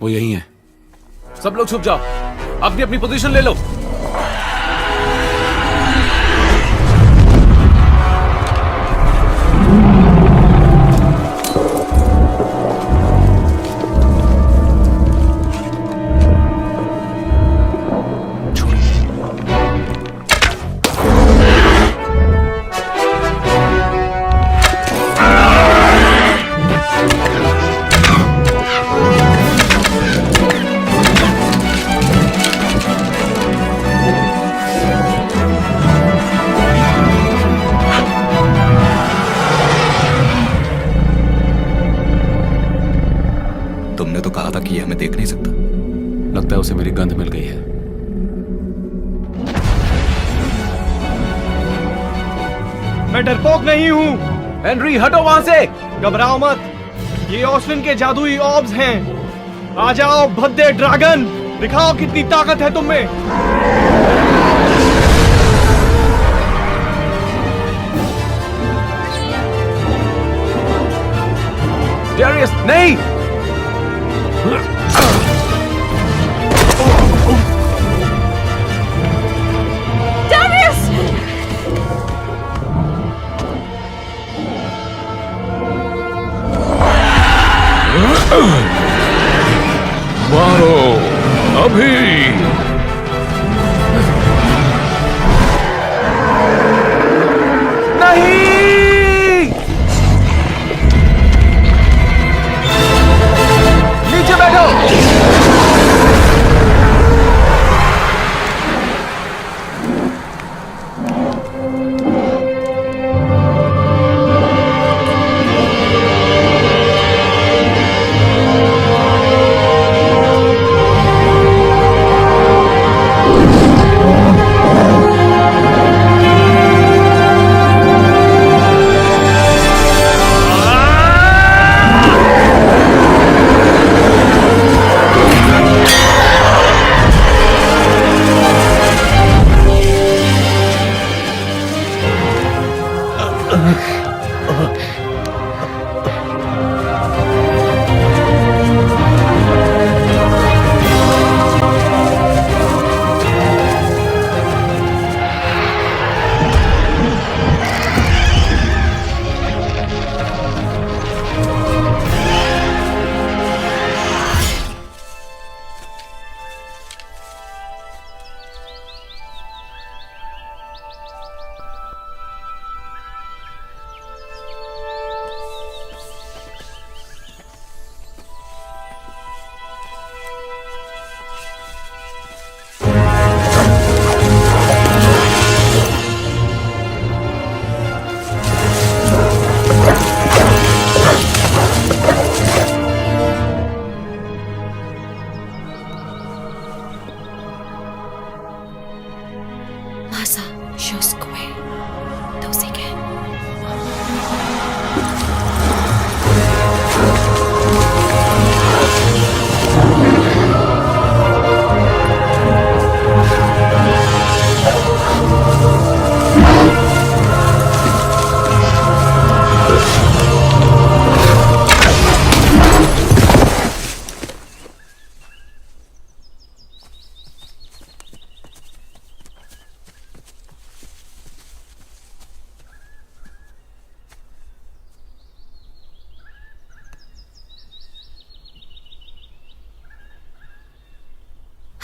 वो यही है। सब लोग छुप जाओ, अपनी अपनी पोजीशन ले लो। तुमने तो कहा था कि ये हमें देख नहीं सकता। लगता है उसे मेरी गंध मिल गई है। मैं डरपोक नहीं हूँ। हेनरी हटो वहां से। घबराओ मत, ये ओस्लिन के जादुई ऑब्स हैं। आ जाओ भद्दे ड्रैगन, दिखाओ कितनी ताकत है तुम में। डेरियस नहीं। मारो अभी। नहीं, नीचे बैठो।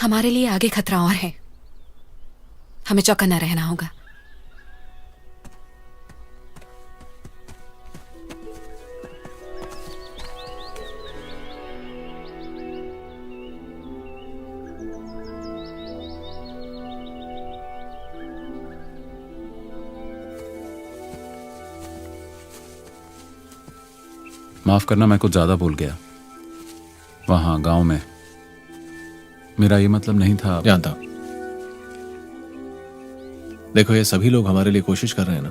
हमारे लिए आगे खतरा और है, हमें चौकन्ना रहना होगा। माफ करना, मैं कुछ ज्यादा बोल गया। वहां गांव में मेरा ये मतलब नहीं था। जानता हूं। देखो, ये सभी लोग हमारे लिए कोशिश कर रहे हैं ना।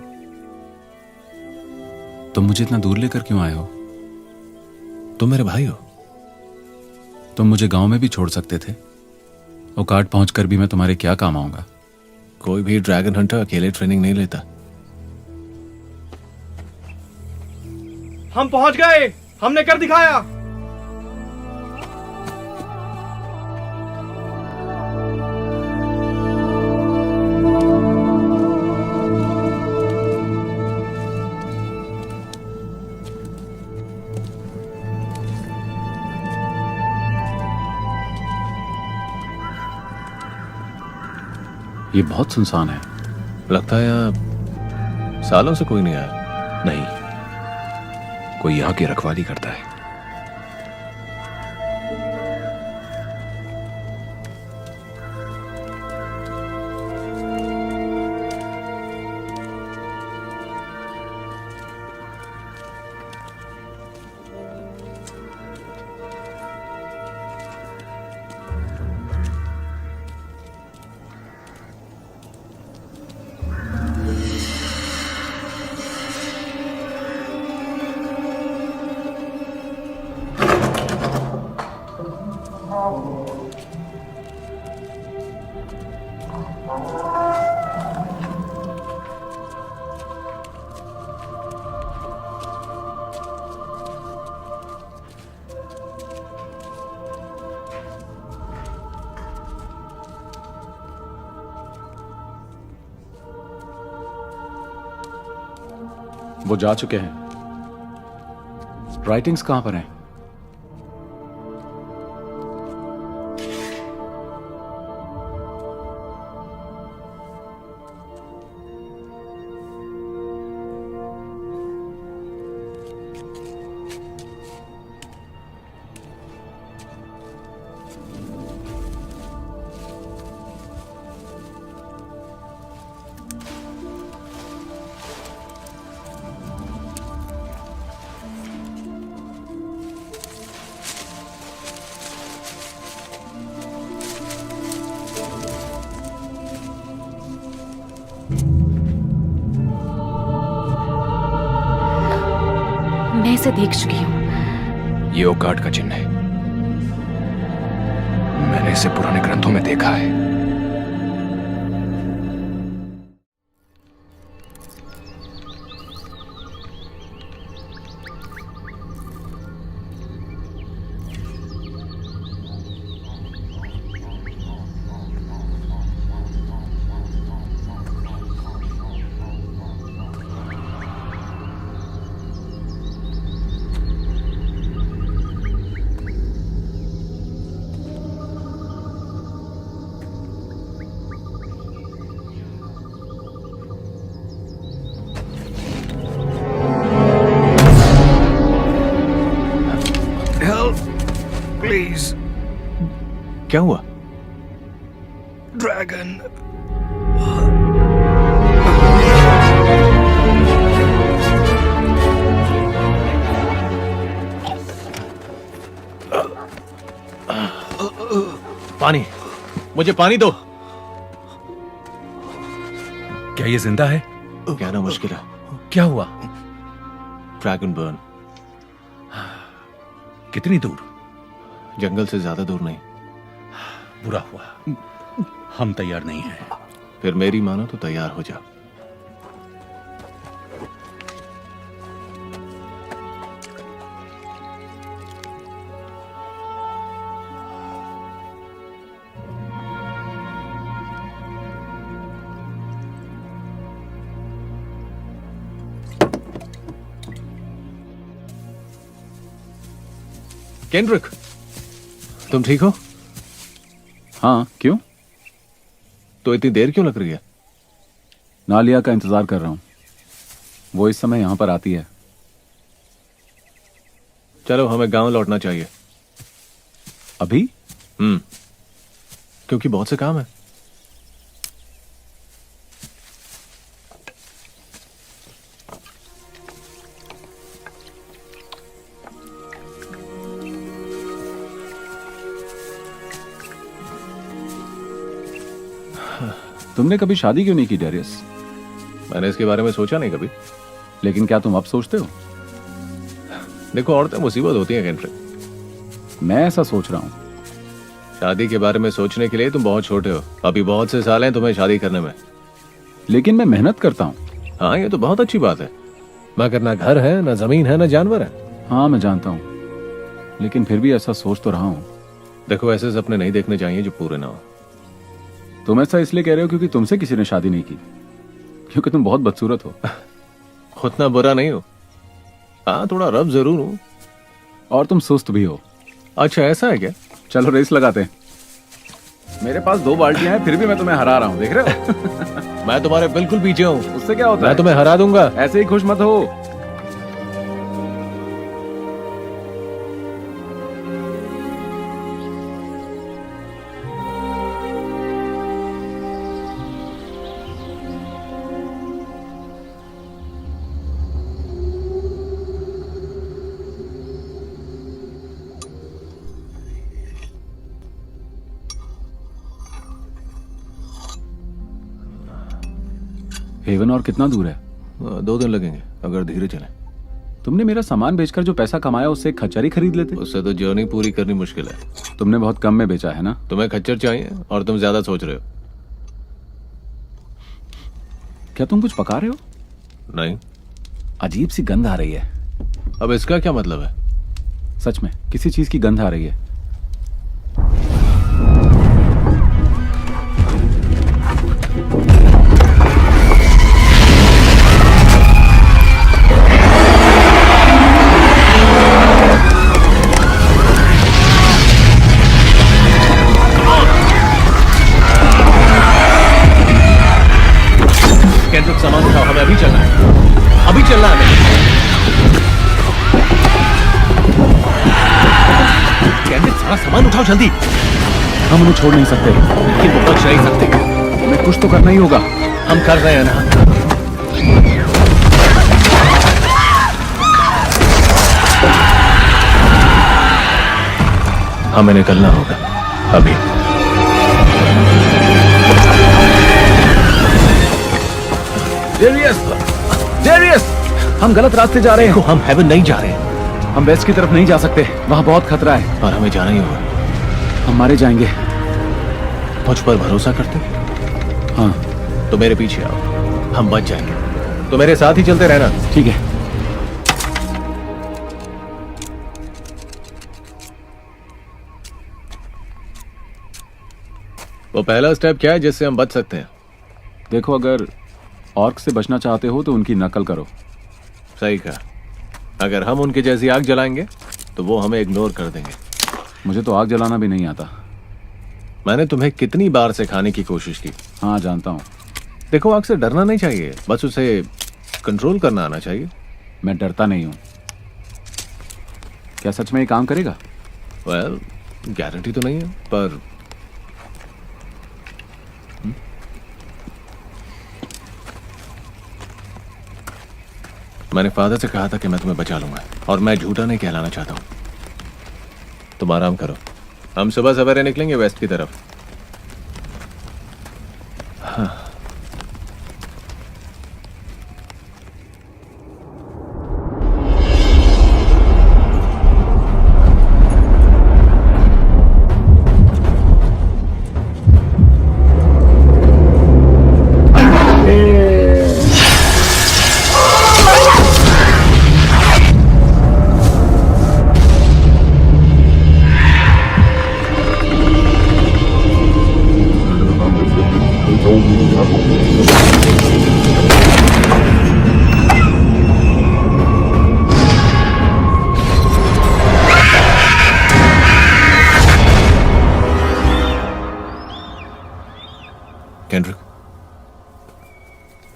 तुम मुझे इतना दूर लेकर क्यों आए हो? तुम मेरे भाई हो। तुम मुझे गांव में भी छोड़ सकते थे। औकात पहुंचकर भी मैं तुम्हारे क्या काम आऊंगा? कोई भी ड्रैगन हंटर अकेले ट्रेनिंग नहीं लेता। हम पहुंच गए, हमने कर दिखाया। ये बहुत सुनसान है। लगता है यहाँ सालों से कोई नहीं आया। नहीं, कोई यहाँ की रखवाली करता है। वो जा चुके हैं। राइटिंग्स कहां पर हैं? मैं इसे देख चुकी हूँ। ये ओकाट का चिन्ह है। मैंने इसे पुराने ग्रंथों में देखा है। प्लीज। क्या हुआ? ड्रैगन। पानी, मुझे पानी दो। क्या ये जिंदा है? कहना मुश्किल है। क्या हुआ? Dragon burn. कितनी दूर? जंगल से ज्यादा दूर नहीं। बुरा हुआ, हम तैयार नहीं हैं। फिर मेरी मानो तो तैयार हो जा। केंड्रिक, तुम ठीक हो? हाँ, क्यों? तो इतनी देर क्यों लग रही है? नालिया का इंतजार कर रहा हूं। वो इस समय यहां पर आती है। चलो, हमें गांव लौटना चाहिए अभी? क्योंकि बहुत से काम है। तुमने कभी शादी क्यों नहीं की डेरियस? मैंने इसके बारे में सोचा नहीं कभी। लेकिन क्या तुम अब सोचते हो? देखो, औरतें मुसीबत होती हैं केंड्रिक। मैं ऐसा सोच रहा हूं। शादी के बारे में सोचने के लिए तुम बहुत छोटे हो। अभी बहुत से साल हैं तुम्हें शादी करने में। लेकिन मैं मेहनत करता हूं। हाँ, ये तो बहुत अच्छी बात है, मगर ना घर है, ना जमीन है, ना जानवर है। हाँ, मैं जानता हूं, लेकिन फिर भी ऐसा सोच तो रहा हूं। देखो, ऐसे सपने नहीं देखने चाहिए जो पूरे ना हो। तुम ऐसा इसलिए कह रहे हो क्योंकि तुमसे किसी ने शादी नहीं की? क्योंकि तुम बहुत बदसूरत हो? उतना बुरा नहीं हो। हाँ, थोड़ा रब जरूर हूं। और तुम सुस्त भी हो। अच्छा, ऐसा है क्या? चलो रेस लगाते हैं। मेरे पास 2 बाल्टियां हैं, फिर भी मैं तुम्हें हरा रहा हूँ, देख रहे हो? मैं तुम्हारे बिल्कुल पीछे हूँ। उससे क्या होता मैं है? तुम्हें हरा दूंगा। ऐसे ही खुश मत हो। हेवन और कितना दूर है? 2 दिन लगेंगे अगर धीरे चले। तुमने मेरा सामान बेचकर जो पैसा कमाया उससे एक खच्चर ही खरीद लेते। उससे तो जर्नी पूरी करनी मुश्किल है। तुमने बहुत कम में बेचा है ना? तुम्हें खच्चर चाहिए और तुम ज्यादा सोच रहे हो। क्या तुम कुछ पका रहे हो? नहीं। अजीब सी गंध आ रही है। अब इसका क्या मतलब है? सच में किसी चीज की गंध आ रही है। केंद्रिक सामान उठाओ, हमें अभी चलना है। अभी चलना है हमें। केंद्रिक सारा सामान उठाओ जल्दी। हम उन्हें छोड़ नहीं सकते। लेकिन वो बच नहीं सकते। हमें कुछ तो करना ही होगा। हम कर रहे हैं ना। हमें निकलना होगा अभी। डेरियस! डेरियस! हम गलत रास्ते जा रहे हैं। हम हेवन नहीं जा रहे। हम वेस्ट की तरफ नहीं जा सकते, वहां बहुत खतरा है। और हमें जाना ही होगा। हम मारे जाएंगे। मुझ पर भरोसा करते? हाँ। तो मेरे पीछे आओ, हम बच जाएंगे। तो मेरे साथ ही चलते रहना। ठीक है। वो पहला स्टेप क्या है जिससे हम बच सकते हैं? देखो, अगर ऑर्क से बचना चाहते हो तो उनकी नकल करो। सही कहा। अगर हम उनके जैसी आग जलाएंगे तो वो हमें इग्नोर कर देंगे। मुझे तो आग जलाना भी नहीं आता। मैंने तुम्हें कितनी बार सिखाने की कोशिश की। हाँ, जानता हूँ। देखो, आग से डरना नहीं चाहिए, बस उसे कंट्रोल करना आना चाहिए। मैं डरता नहीं हूँ। क्या सच में ये काम करेगा? वेल, गारंटी तो नहीं है, पर मैंने फादर से कहा था कि मैं तुम्हें बचा लूंगा, और मैं झूठा नहीं कहलाना चाहता हूं। तुम आराम करो, हम सुबह सवेरे निकलेंगे वेस्ट की तरफ। हाँ।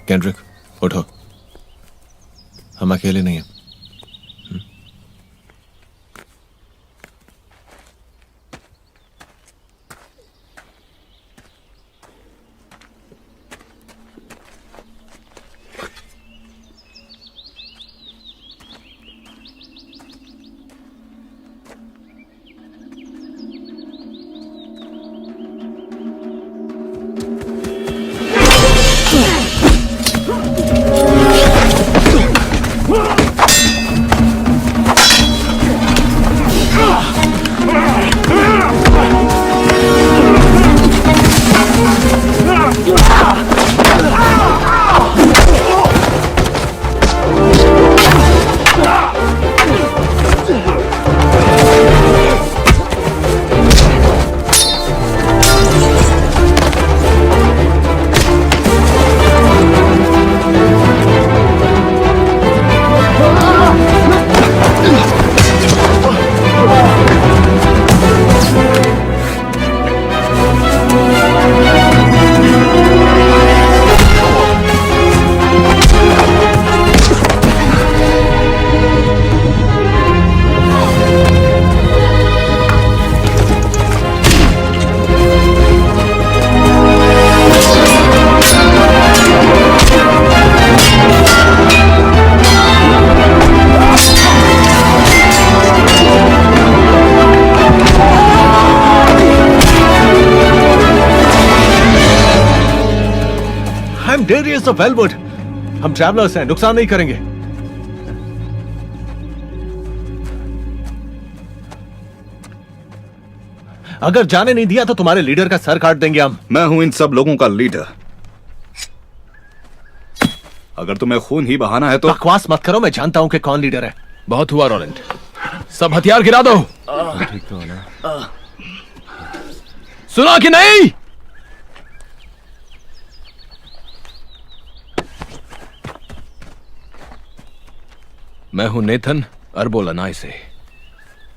केंड्रिक, उठो, हम अकेले नहीं हैं। Darius of Wellwood. हम ट्रैवलर्स हैं, नुकसान नहीं करेंगे। अगर जाने नहीं दिया तो तुम्हारे लीडर का सर काट देंगे हम। मैं हूं इन सब लोगों का लीडर। अगर तुम्हें खून ही बहाना है तो बकवास मत करो, मैं जानता हूं कि कौन लीडर है। बहुत हुआ रोलेंट, सब हथियार गिरा दो। सुना कि नहीं? मैं हूं नेथन अर्बोलानाई से,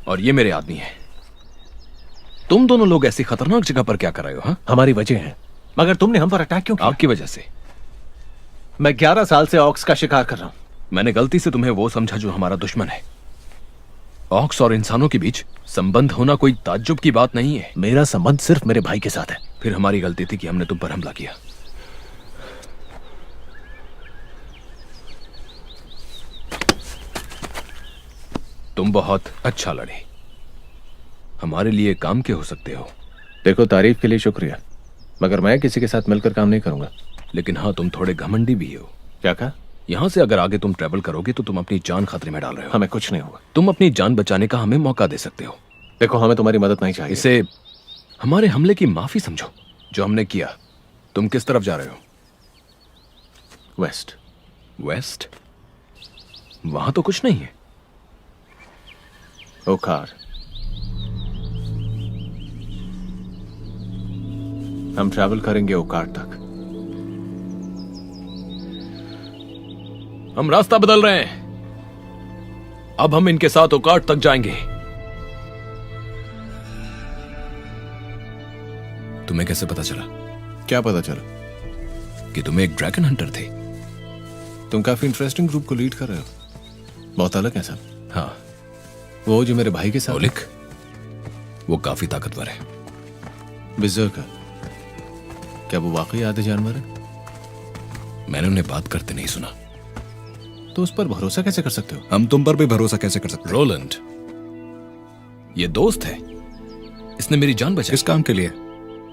और ये मेरे आदमी हैं। तुम दोनों लोग ऐसी खतरनाक जगह पर क्या कर रहे हो? हाँ, हमारी वजह है, मगर तुमने हम पर अटैक क्यों किया? आपकी वजह से। मैं 11 साल से ऑक्स का शिकार कर रहा हूं। मैंने गलती से तुम्हें वो समझा जो हमारा दुश्मन है। ऑक्स और इंसानों के बीच संबंध होना कोई ताज्जुब की बात नहीं है। मेरा संबंध सिर्फ मेरे भाई के साथ है। फिर हमारी गलती थी कि हमने तुम पर हमला किया। तुम बहुत अच्छा लड़े, हमारे लिए काम के हो सकते हो। देखो, तारीफ के लिए शुक्रिया, मगर मैं किसी के साथ मिलकर काम नहीं करूंगा। लेकिन हाँ, तुम थोड़े घमंडी भी हो। क्या कहा? यहां से अगर आगे तुम ट्रेवल करोगे तो तुम अपनी जान खतरे में डाल रहे हो। हमें कुछ नहीं हुआ। तुम अपनी जान बचाने का हमें मौका दे सकते हो। देखो, हमें तुम्हारी मदद नहीं चाहिए। इसे हमारे हमले की माफी समझो जो हमने किया। तुम किस तरफ जा रहे हो? वेस्ट। वेस्ट? वहां तो कुछ नहीं है। ओकार। हम ट्रैवल करेंगे ओकार तक। हम रास्ता बदल रहे हैं। अब हम इनके साथ ओकाट तक जाएंगे। तुम्हें कैसे पता चला? क्या पता चला? कि तुम एक ड्रैगन हंटर थे। तुम काफी इंटरेस्टिंग ग्रुप को लीड कर रहे हो। बहुत अलग है सर। हाँ, वो जो मेरे भाई के साथ ओलिक, वो काफी ताकतवर है। बिजर्कर, क्या वो वाकई आधे जानवर है? मैंने उन्हें बात करते नहीं सुना। तो उस पर भरोसा कैसे कर सकते हो? हम तुम पर भी भरोसा कैसे कर सकते हैं? रोलैंड, ये दोस्त है, इसने मेरी जान बचाई। किस काम के लिए?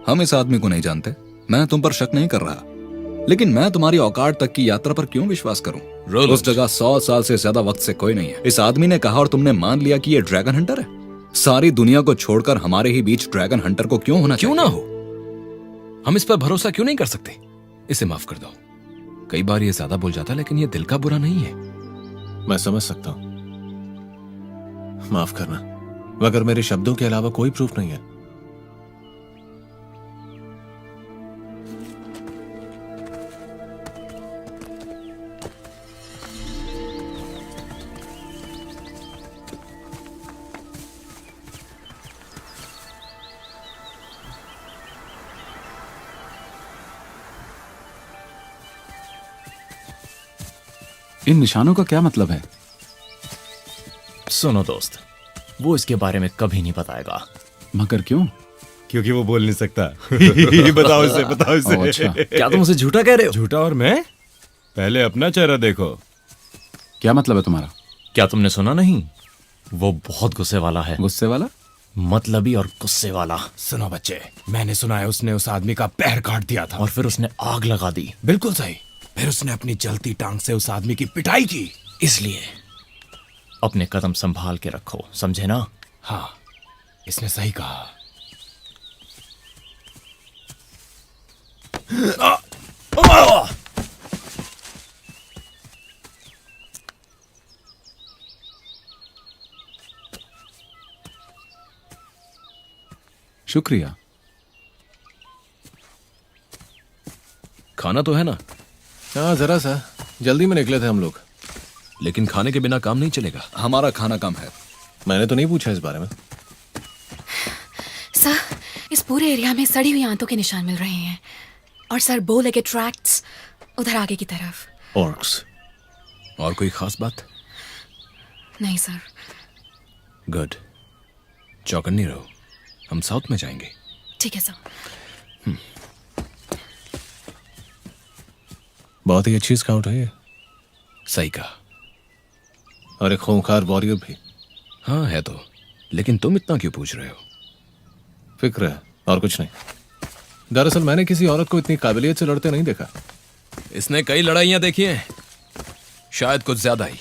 हम इस आदमी को नहीं जानते। मैं तुम पर शक नहीं कर रहा, लेकिन मैं तुम्हारी औकात तक की यात्रा पर क्यों विश्वास करूं? रोलैंड, उस जगह 100 साल से ज्यादा वक्त से कोई नहीं है। इस आदमी ने कहा और तुमने मान लिया कि ये ड्रैगन हंटर है। सारी दुनिया को छोड़कर हमारे ही बीच ड्रैगन हंटर को क्यों होना क्यों चाहिए? ना हो? हम इस पर भरोसा क्यों नहीं कर सकते? इसे माफ कर दो। कई बार ये ज्यादा बोल जाता, लेकिन ये दिल का बुरा नहीं है। मैं समझ सकता हूं, माफ करना, मगर मेरे शब्दों के अलावा कोई प्रूफ नहीं है। इन निशानों का क्या मतलब है? सुनो दोस्त, वो इसके बारे में कभी नहीं बताएगा। मगर क्यों? क्योंकि वो बोल नहीं सकता। बताओ इसे, बताओ इसे। ओह, अच्छा। क्या तुम उसे झूठा कह रहे हो? झूठा? और मैं? पहले अपना चेहरा देखो। क्या मतलब है तुम्हारा? क्या तुमने सुना नहीं? वो बहुत गुस्से वाला है। गुस्से वाला? मतलबी और गुस्से वाला। सुनो बच्चे, मैंने सुना है उसने उस आदमी का पैर काट दिया था। और फिर उसने आग लगा दी। बिल्कुल सही। फिर उसने अपनी जलती टांग से उस आदमी की पिटाई की। इसलिए अपने कदम संभाल के रखो, समझे ना? हाँ, इसने सही कहा। शुक्रिया। खाना तो है ना? हाँ, जरा सा। जल्दी में निकले थे हम लोग। लेकिन खाने के बिना काम नहीं चलेगा। हमारा खाना कम है। मैंने तो नहीं पूछा इस बारे में। सर, इस पूरे एरिया में सड़ी हुई आंतों के निशान मिल रहे हैं। और सर, बो लेगे ट्रैक्ट्स उधर आगे की तरफ। ऑर्क्स। और कोई खास बात? नहीं सर। गुड, चौकन्नी रहो, हम साउथ में जाएंगे। ठीक है सर। बहुत ही अच्छी स्काउट है ये। सही कहा। और एक खूंखार वॉरियर भी। हाँ है तो, लेकिन तुम इतना क्यों पूछ रहे हो? फिक्र है और कुछ नहीं। दरअसल मैंने किसी औरत को इतनी काबिलियत से लड़ते नहीं देखा। इसने कई लड़ाइयां देखी हैं, शायद कुछ ज्यादा ही।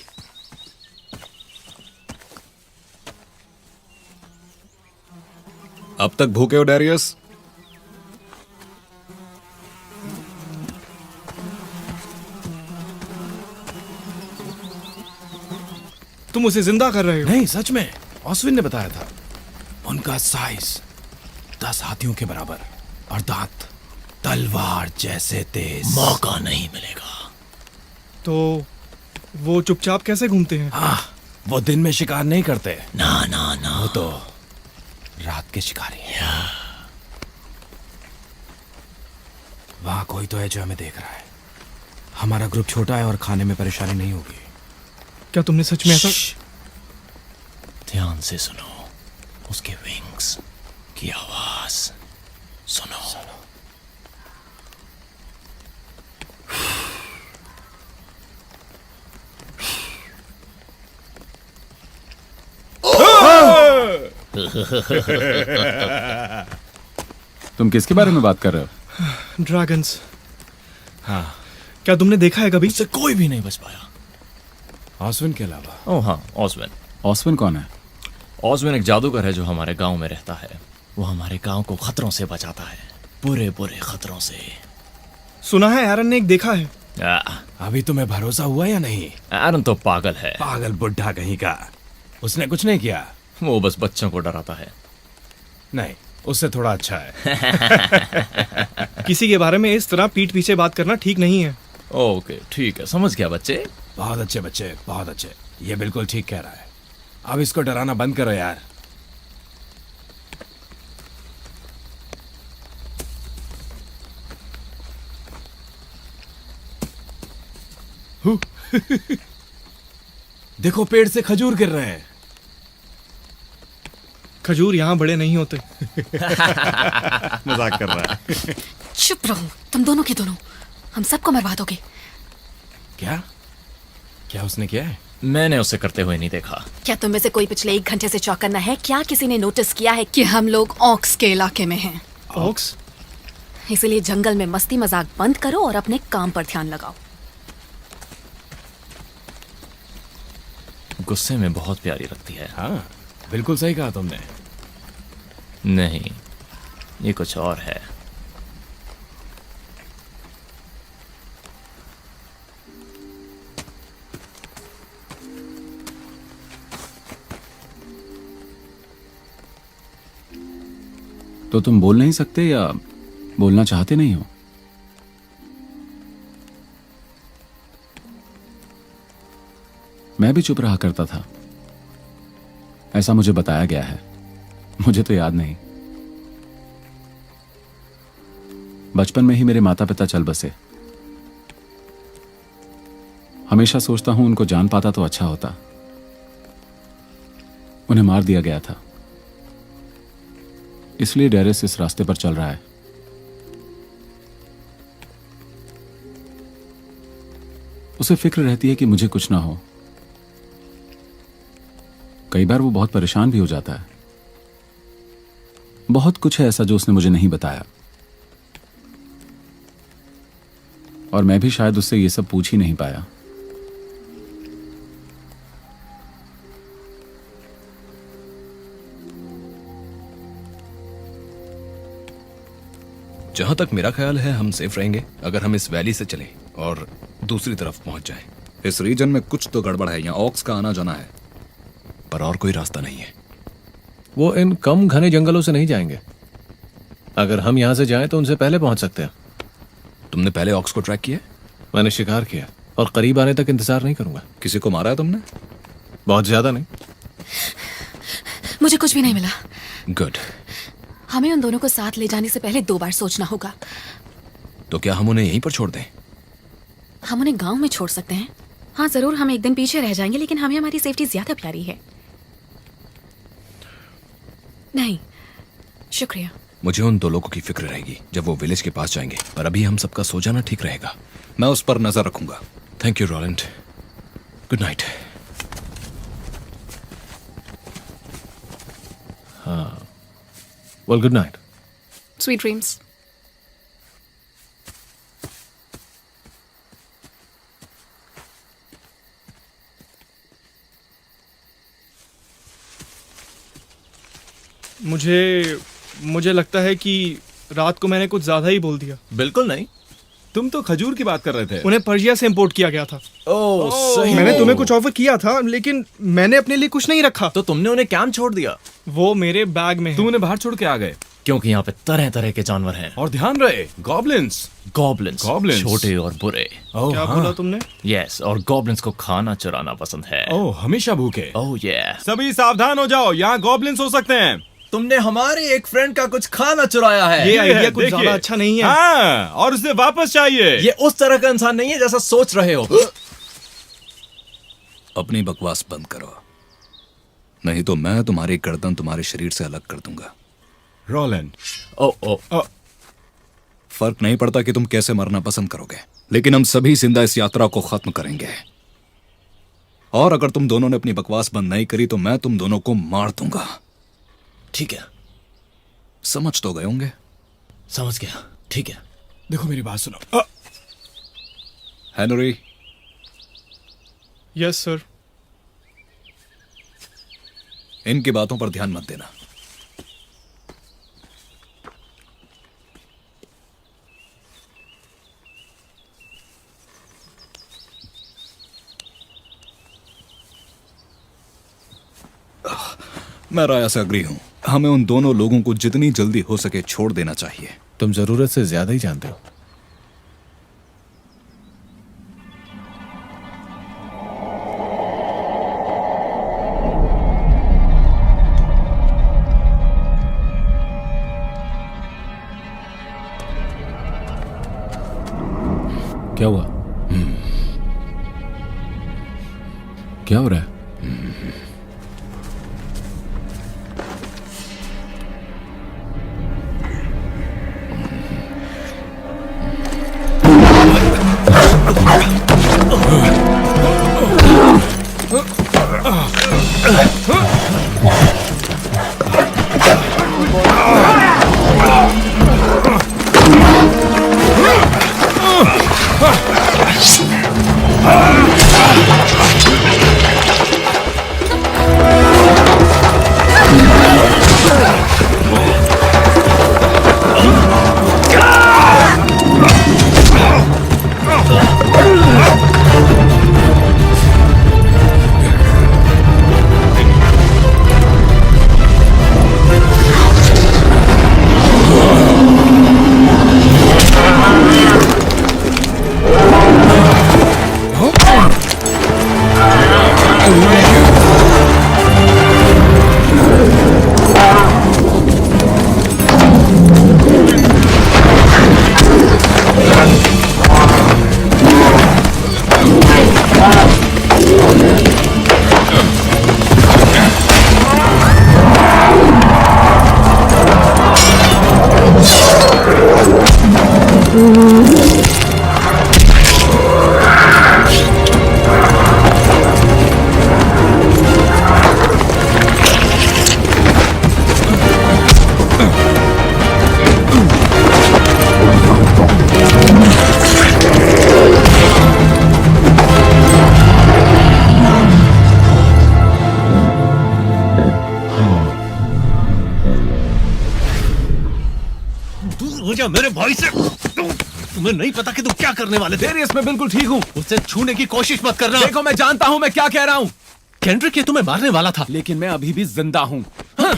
अब तक भूखे हो डैरियस? तुम उसे जिंदा कर रहे हो? नहीं, सच में ऑस्विन ने बताया था। उनका साइज 10 हाथियों के बराबर और दांत तलवार जैसे तेज। मौका नहीं मिलेगा। तो वो चुपचाप कैसे घूमते हैं? हाँ, वो दिन में शिकार नहीं करते। ना ना ना, वो तो रात के शिकारी हैं। वहां कोई तो है जो हमें देख रहा है। हमारा ग्रुप छोटा है और खाने में परेशानी नहीं होगी। क्या तुमने सच में ऐसा? ध्यान से सुनो, उसके विंग्स की आवाज सुनो। तुम किसके बारे में बात कर रहे हो? ड्रैगन्स। हाँ, क्या तुमने देखा है कभी? उससे कोई भी नहीं बच पाया। ऑस्विन के अलावा। ओह हाँ, ऑस्वेन। ऑस्विन कौन है? ऑस्वेन एक जादूगर है जो हमारे गांव में रहता है। वो हमारे गांव को खतरों से बचाता है, बुरे बुरे खतरों से। सुना है एरन ने एक देखा है। अभी तुम्हें भरोसा हुआ या नहीं? एरन तो पागल है। पागल बुढ़ा कहीं का। उसने कुछ नहीं किया। वो बस बच्चों को डराता है। नहीं, उससे थोड़ा अच्छा है। किसी के बारे में इस तरह पीठ पीछे बात करना ठीक नहीं है। ओके ठीक है, समझ गया बच्चे। बहुत अच्छे बच्चे, बहुत अच्छे। ये बिल्कुल ठीक कह रहा है। अब इसको डराना बंद करो यार। देखो, पेड़ से खजूर गिर रहे हैं। खजूर यहाँ बड़े नहीं होते। मजाक कर रहा है। चुप रहो तुम दोनों के दोनों, हम सबको मरवा दोगे। क्या क्या उसने किया है? मैंने उसे करते हुए नहीं देखा। क्या तुम में से कोई पिछले 1 घंटे से चौकन्ना है? क्या किसी ने नोटिस किया है कि हम लोग ऑक्स के इलाके में हैं? ऑक्स? इसलिए जंगल में मस्ती मजाक बंद करो और अपने काम पर ध्यान लगाओ। गुस्से में बहुत प्यारी लगती है। हाँ, बिल्कुल सही कहा तुमने। नहीं, ये कुछ और है। तो तुम बोल नहीं सकते या बोलना चाहते नहीं हो? मैं भी चुप रहा करता था, ऐसा मुझे बताया गया है। मुझे तो याद नहीं। बचपन में ही मेरे माता पिता चल बसे। हमेशा सोचता हूं उनको जान पाता तो अच्छा होता। उन्हें मार दिया गया था, इसलिए डेरेस इस रास्ते पर चल रहा है। उसे फिक्र रहती है कि मुझे कुछ ना हो। कई बार वो बहुत परेशान भी हो जाता है। बहुत कुछ है ऐसा जो उसने मुझे नहीं बताया, और मैं भी शायद उससे ये सब पूछ ही नहीं पाया। जहां तक मेरा ख्याल है हम सेफ रहेंगे अगर हम इस वैली से चलें और दूसरी तरफ पहुंच जाएं। इस रीजन में कुछ तो गड़बड़ है। यहाँ ऑक्स का आना जाना है, पर और कोई रास्ता नहीं है। वो इन कम घने जंगलों से नहीं जाएंगे। अगर हम यहां से जाएं तो उनसे पहले पहुंच सकते हैं। तुमने पहले ऑक्स को ट्रैक किया? मैंने शिकार किया और करीब आने तक इंतजार नहीं करूंगा। किसी को मारा है तुमने? बहुत ज्यादा नहीं। मुझे कुछ भी नहीं मिला। गुड। हमें उन दोनों को साथ ले जाने से पहले 2 बार सोचना होगा। तो क्या हम उन्हें यहीं पर छोड़ दें? हम उन्हें गांव में छोड़ सकते हैं। हाँ जरूर, हम एक दिन पीछे रह जाएंगे, लेकिन हमें हमारी सेफ्टी ज्यादा प्यारी है। नहीं, शुक्रिया। मुझे उन 2 लोगों की फिक्र रहेगी जब वो विलेज के पास जाएंगे, पर अभी हम सबका सो जाना ठीक रहेगा। मैं उस पर नजर रखूंगा। Thank you Roland. Good night. Well, good night. Sweet dreams. मुझे लगता है कि रात को मैंने कुछ ज्यादा ही बोल दिया। बिल्कुल नहीं। तुम तो खजूर की बात कर रहे थे। उन्हें पर्शिया से इंपोर्ट किया गया था। ओह सही। मैंने तुम्हें कुछ ऑफर किया था, लेकिन मैंने अपने लिए कुछ नहीं रखा। तो तुमने उन्हें कैंप छोड़ दिया? वो मेरे बैग में है। तुम उन्हें बाहर छोड़ के आ गए। क्योंकि यहाँ पे तरह तरह के जानवर हैं। और ध्यान रहे, गॉब्लिन्स। Goblins, Goblins। छोटे और बुरे। क्या बोला तुमने? यस, और गॉब्लिन्स को खाना चुराना पसंद है। ओह, हमेशा भूखे। ओह ये। सभी सावधान हो जाओ, यहाँ गॉब्लिन्स हो सकते हैं। तुमने हमारे एक फ्रेंड का कुछ खाना चुराया है। ये आइडिया कुछ देखिए। ज्यादा अच्छा नहीं है। हाँ, और उसे वापस चाहिए। ये उस तरह का इंसान नहीं है जैसा सोच रहे हो। अपनी बकवास बंद करो, नहीं तो मैं तुम्हारी गर्दन तुम्हारे शरीर से अलग कर दूंगा। रोलैंड, ओ फर्क नहीं पड़ता कि तुम कैसे मरना पसंद करोगे, लेकिन हम सभी जिंदा इस यात्रा को खत्म करेंगे। और अगर तुम दोनों ने अपनी बकवास बंद नहीं करी तो मैं तुम दोनों को मार दूंगा। ठीक है, समझ तो गए होंगे। समझ गया। ठीक है, देखो मेरी बात सुनो। Henry, yes sir. इनकी बातों पर ध्यान मत देना। मैं राया से अग्री हूं। हमें उन दोनों लोगों को जितनी जल्दी हो सके छोड़ देना चाहिए। तुम जरूरत से ज्यादा ही जानते हो। क्या हुआ? क्या हो रहा है? मेरे भाई से तुम्हें नहीं पता कि तुम क्या करने वाले थे। मैं बिल्कुल ठीक हूँ। उसे छूने की कोशिश मत करना। देखो, मैं जानता हूँ मैं क्या कह रहा हूँ। केंड्रिक ये तुम्हें मारने वाला था। लेकिन मैं अभी भी जिंदा हूँ। हाँ?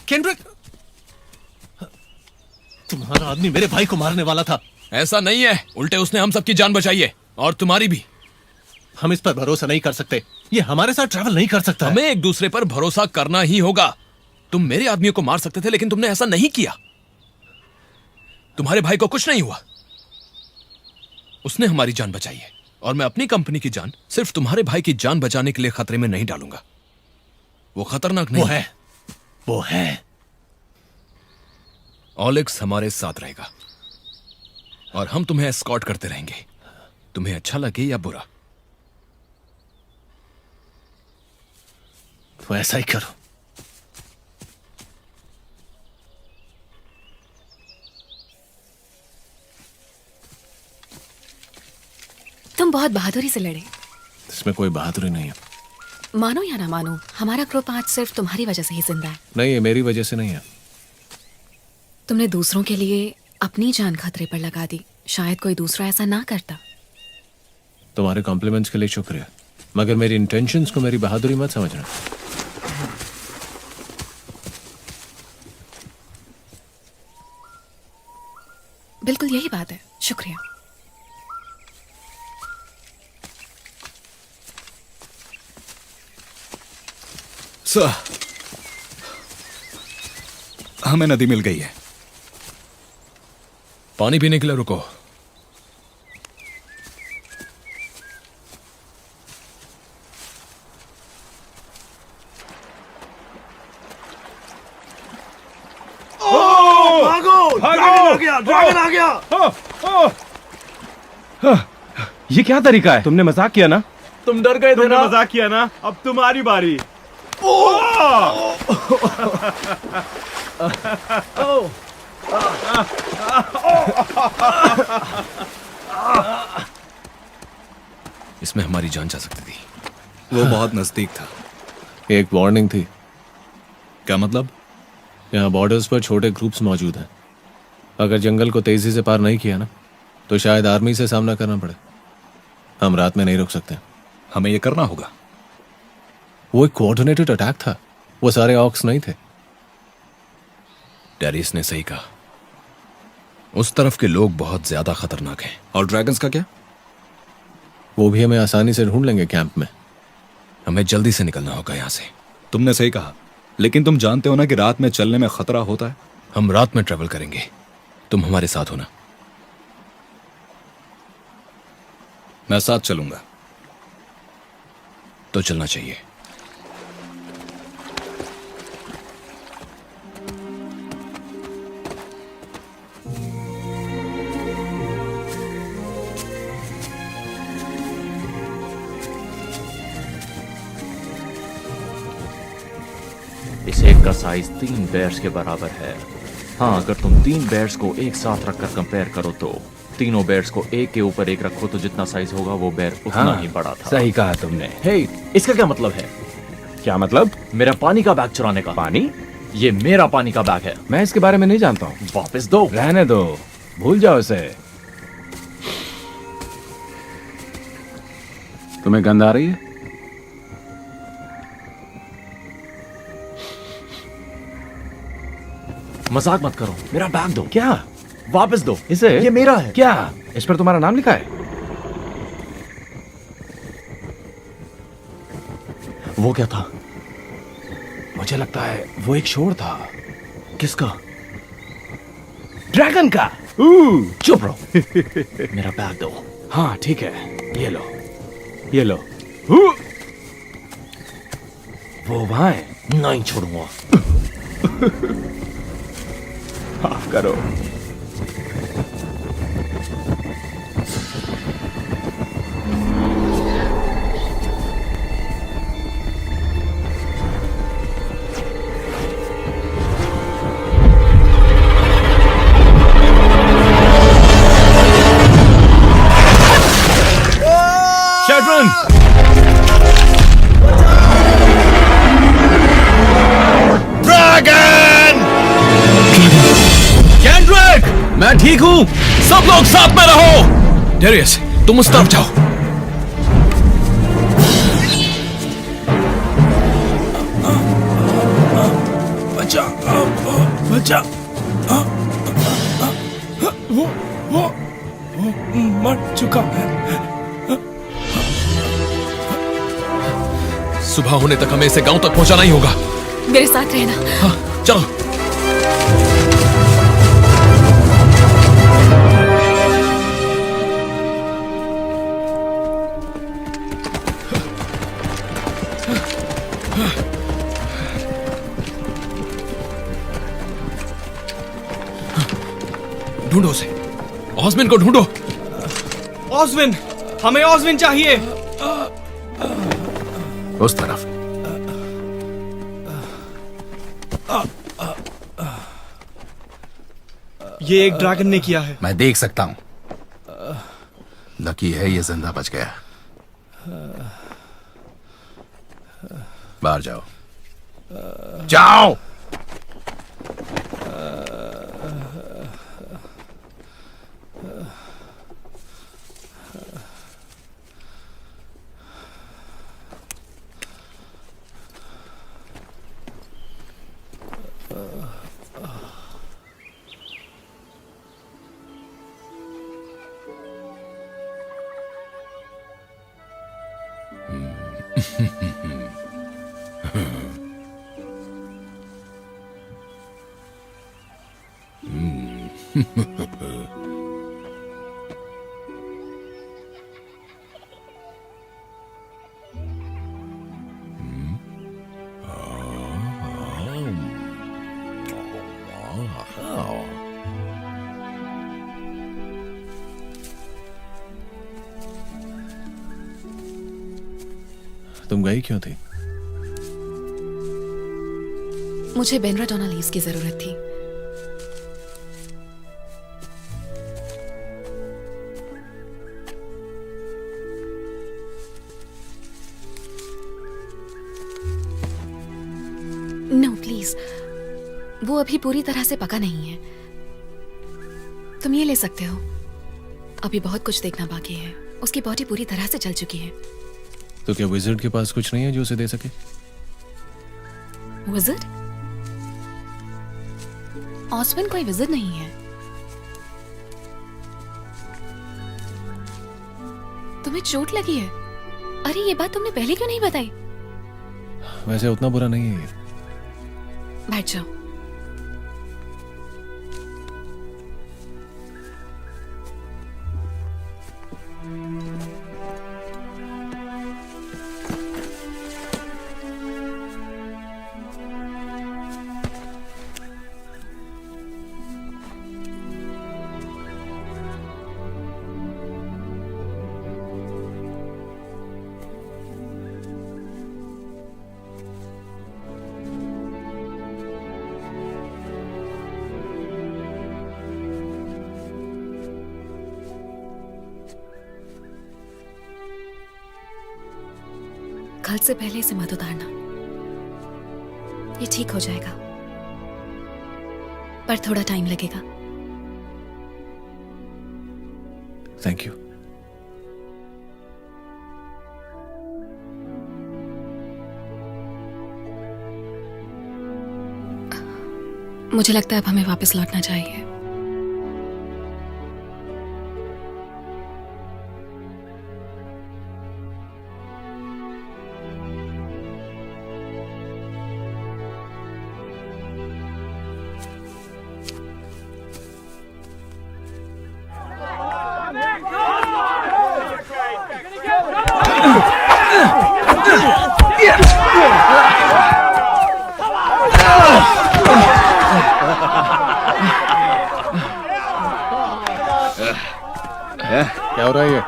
केंड्रिक, तुम्हारा आदमी मेरे भाई को मारने वाला था। ऐसा नहीं है, उल्टे उसने हम सबकी जान बचाई है, और तुम्हारी भी। हम इस पर भरोसा नहीं कर सकते। ये हमारे साथ ट्रैवल नहीं कर सकता। हमें एक दूसरे पर भरोसा करना ही होगा। तुम मेरे आदमियों को मार सकते थे, लेकिन तुमने ऐसा नहीं किया। तुम्हारे भाई को कुछ नहीं हुआ, उसने हमारी जान बचाई है, और मैं अपनी कंपनी की जान सिर्फ तुम्हारे भाई की जान बचाने के लिए खतरे में नहीं डालूंगा। वो खतरनाक नहीं वो है। ऑलिक्स हमारे साथ रहेगा, और हम तुम्हें एस्कॉर्ट करते रहेंगे, तुम्हें अच्छा लगे या बुरा। तो ऐसा ही करो। तुम बहुत बहादुरी से लड़े। इसमें कोई बहादुरी नहीं है। मानो या ना मानो, हमारा ग्रुप आज सिर्फ तुम्हारी वजह से ही जिंदा है। नहीं, ये मेरी वजह से नहीं है। तुमने दूसरों के लिए अपनी जान खतरे पर लगा दी, शायद कोई दूसरा ऐसा ना करता। तुम्हारे कॉम्प्लीमेंट्स के लिए शुक्रिया, मगर मेरी इंटेंशंस को मेरी बहादुरी मत समझना। बिल्कुल यही बात है, शुक्रिया। सर, हमें नदी मिल गई है। पानी पीने के लिए रुको। ड्रैगन आ गया। ये क्या तरीका है? तुमने मजाक किया ना? तुम डर गए थे तुमने ना? मजाक किया ना? अब तुम्हारी बारी। इसमें हमारी जान जा सकती थी। वो बहुत नजदीक था। एक वार्निंग थी। क्या मतलब? यहाँ बॉर्डर्स पर छोटे ग्रुप्स मौजूद हैं। अगर जंगल को तेजी से पार नहीं किया ना, तो शायद आर्मी से सामना करना पड़े। हम रात में नहीं रुक सकते। हमें ये करना होगा। वो एक कोऑर्डिनेटेड अटैक था। वो सारे ऑक्स नहीं थे। डेरिस ने सही कहा, उस तरफ के लोग बहुत ज्यादा खतरनाक हैं। और ड्रैगन्स का क्या? वो भी हमें आसानी से ढूंढ लेंगे कैंप में। हमें जल्दी से निकलना होगा यहां से। तुमने सही कहा, लेकिन तुम जानते हो ना कि रात में चलने में खतरा होता है। हम रात में ट्रेवल करेंगे, तुम हमारे साथ होना। मैं साथ चलूंगा। तो चलना चाहिए। इस एक का साइज 3 बेयर्स के बराबर है। हाँ, अगर तुम 3 बेयर्स को एक साथ रखकर कंपेयर करो तो तीनों बेयर्स को एक के ऊपर एक रखो तो जितना साइज होगा वो बेयर उतना ही बड़ा था। सही कहा तुमने। हे, इसका क्या मतलब है? क्या मतलब? मेरा पानी का बैग चुराने का। पानी? ये मेरा पानी का बैग है। मैं इसके बारे में नहीं जानता हूँ। वापस दो। रहने दो, भूल जाओ इसे। तुम्हें गंध आ रही है? मजाक मत करो, मेरा बैग दो। क्या? वापस दो इसे? ये मेरा है। क्या इस पर तुम्हारा नाम लिखा है? वो क्या था? मुझे लगता है वो एक शोर था। किसका? ड्रैगन का। चुप रहो। मेरा बैग दो। हाँ ठीक है, ये लो, ये लो। वो वहां है। नहीं छोड़ूंगा। माफ करो। शेड्रन! ड्रैगन! कैंड्रिक! मैं ठीक हूं, सब लोग साथ में रहो। डेरियस, तुम उस तरफ जाओ। बचा, बचा। वो मर चुका है। सुबह होने तक हमें इसे गांव तक पहुंचाना ही होगा। मेरे साथ रहना। हाँ, चलो। ढूंढो उसे। ऑस्विन को ढूंढो। ऑस्विन, हमें ऑस्विन चाहिए। उस तरफ। ये एक ड्रैगन ने किया है। मैं देख सकता हूं। लकी है ये जिंदा बच गया। बाहर जाओ, जाओ। तुम गई क्यों थी? मुझे बेनराडोना लीव्स की जरूरत थी। नो प्लीज, वो अभी पूरी तरह से पका नहीं है। तुम ये ले सकते हो। अभी बहुत कुछ देखना बाकी है। उसकी बॉडी पूरी तरह से जल चुकी है। तो क्या विज़र्ड के पास कुछ नहीं है जो उसे दे सके? विज़र्ड? ऑस्विन कोई विज़र्ड नहीं है। तुम्हें चोट लगी है? अरे ये बात तुमने पहले क्यों नहीं बताई? वैसे उतना बुरा नहीं है ये। बैठ जाओ। कल से पहले इसे मत उतारना। ये ठीक हो जाएगा, पर थोड़ा टाइम लगेगा। Thank you. मुझे लगता है अब हमें वापस लौटना चाहिए। क्या हो रहा है ये?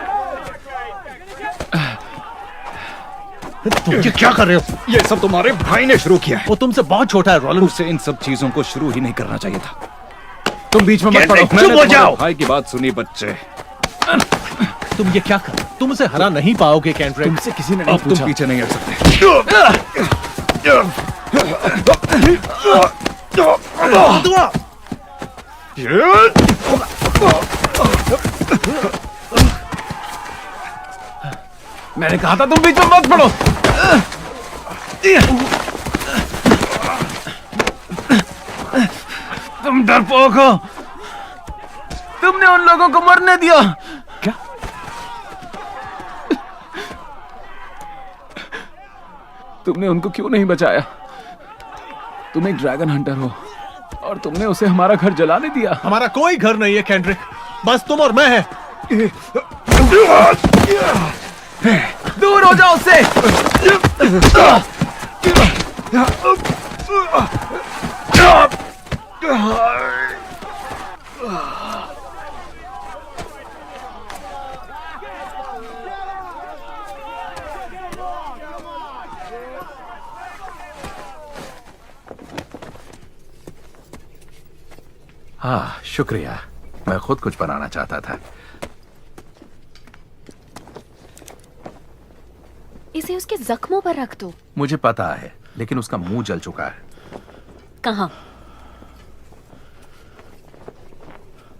तुम ये क्या कर रहे हो? ये सब तुम्हारे भाई ने शुरू किया है। वो तुमसे बहुत छोटा है रोलन। उसे इन सब चीजों को शुरू ही नहीं करना चाहिए था। तुम बीच में मत पड़ो। चुप हो मैंने जाओ। तुम्हारे भाई की बात सुनी बच्चे। तुम ये क्या कर? तुम उसे हरा नहीं पाओगे कैंड्रिक। तुमसे किसी ने नहीं पूछा। तुम पीछे नहीं हट सकते। मैंने कहा था तुम बीच में मत पड़ो। तुम डरपोक हो। तुमने उन लोगों को मरने दिया। क्या? तुमने उनको क्यों नहीं बचाया? तुम एक ड्रैगन हंटर हो और तुमने उसे हमारा घर जलाने दिया। हमारा कोई घर नहीं है कैंड्रिक, बस तुम और मैं है। दूर हो जाओ उससे। हाँ शुक्रिया, मैं खुद कुछ बनाना चाहता था। इसे उसके जख्मों पर रख दो। मुझे पता है, लेकिन उसका मुंह जल चुका है। कहाँ?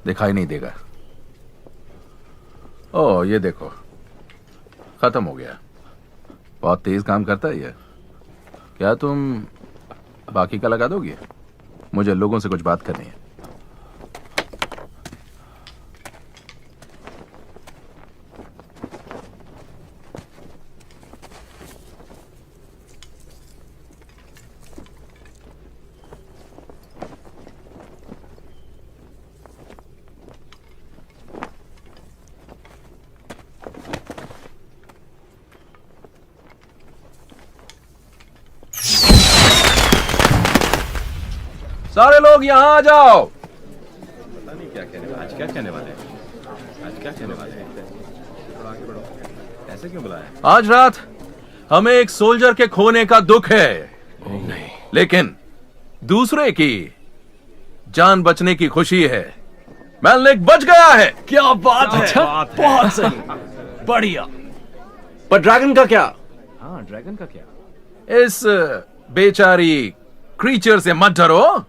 दिखाई नहीं देगा। ओह, ये देखो, खत्म हो गया। बहुत तेज काम करता है ये। क्या तुम बाकी का लगा दोगे? मुझे लोगों से कुछ बात करनी है। सारे लोग यहां आ जाओ। पता नहीं क्या कहने वाले, आज क्या कहने वाले हैं, आज क्या कहने वाले हैं। थोड़ा आगे बढ़ो। ऐसे क्यों बुलाया? आज रात हमें एक सोल्जर के खोने का दुख है। नहीं, लेकिन दूसरे की जान बचने की खुशी है। मेलनिक बच गया है। क्या बात है। बहुत सही, बढ़िया। पर ड्रैगन का क्या? हाँ, ड्रैगन का क्या? इस बेचारी क्रीचर से मत डरो।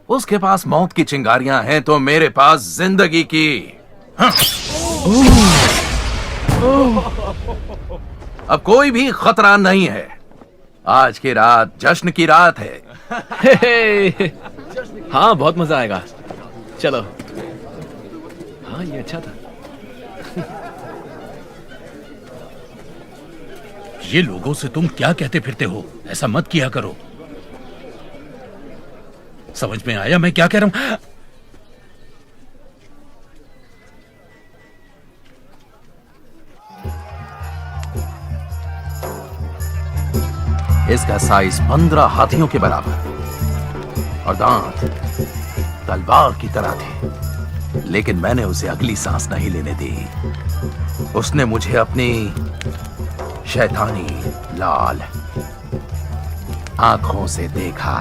उसके पास मौत की चिंगारियां हैं तो मेरे पास जिंदगी की। हाँ। अब कोई भी खतरा नहीं है। आज की रात जश्न की रात है। हाँ, बहुत मजा आएगा। चलो। हाँ, ये अच्छा था। ये लोगों से तुम क्या कहते फिरते हो? ऐसा मत किया करो। समझ में आया मैं क्या कह रहा हूं? इसका साइज 15 हाथियों के बराबर और दांत तलवार की तरह थे, लेकिन मैंने उसे अगली सांस नहीं लेने दी। उसने मुझे अपनी शैतानी लाल आंखों से देखा।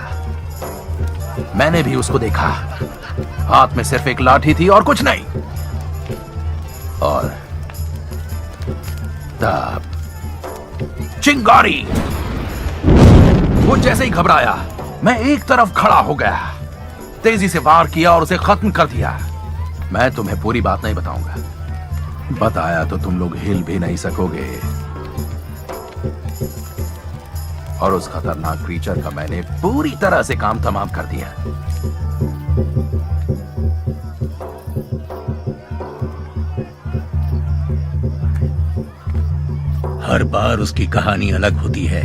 मैंने भी उसको देखा। हाथ में सिर्फ एक लाठी थी और कुछ नहीं। और तब चिंगारी। वो जैसे ही घबराया, मैं एक तरफ खड़ा हो गया, तेजी से वार किया और उसे खत्म कर दिया। मैं तुम्हें पूरी बात नहीं बताऊंगा। बताया तो तुम लोग हिल भी नहीं सकोगे। और उस खतरनाक क्रीचर का मैंने पूरी तरह से काम तमाम कर दिया। हर बार उसकी कहानी अलग होती है,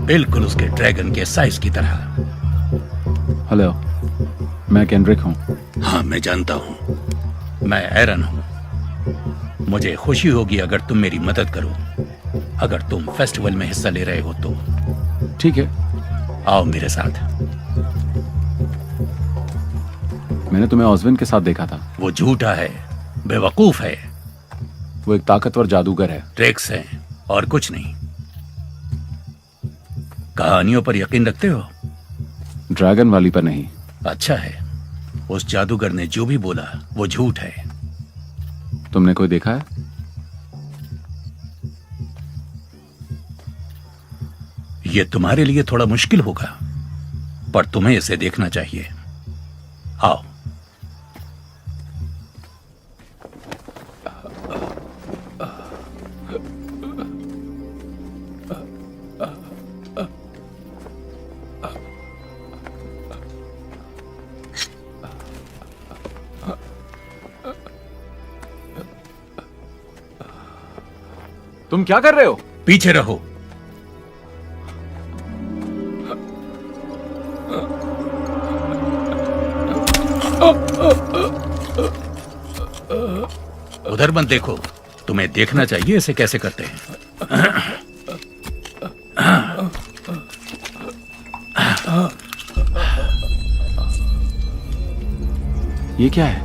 बिल्कुल उसके ड्रैगन के साइज की तरह। हेलो, मैं केंड्रिक हूं। हाँ, मैं जानता हूं। मैं एरन हूं। मुझे खुशी होगी अगर तुम मेरी मदद करो, अगर तुम फेस्टिवल में हिस्सा ले रहे हो तो। ठीक है, आओ मेरे साथ। मैंने तुम्हें ऑस्विन के साथ देखा था। वो झूठा है, बेवकूफ है। वो एक ताकतवर जादूगर है। ट्रिक्स हैं और कुछ नहीं। कहानियों पर यकीन रखते हो? ड्रैगन वाली पर नहीं। अच्छा है। उस जादूगर ने जो भी बोला वो झूठ है। तुमने कोई देखा है? ये तुम्हारे लिए थोड़ा मुश्किल होगा, पर तुम्हें इसे देखना चाहिए। आओ। तुम क्या कर रहे हो? पीछे रहो। उधर मत देखो, तुम्हें देखना चाहिए इसे कैसे करते हैं। ये क्या है?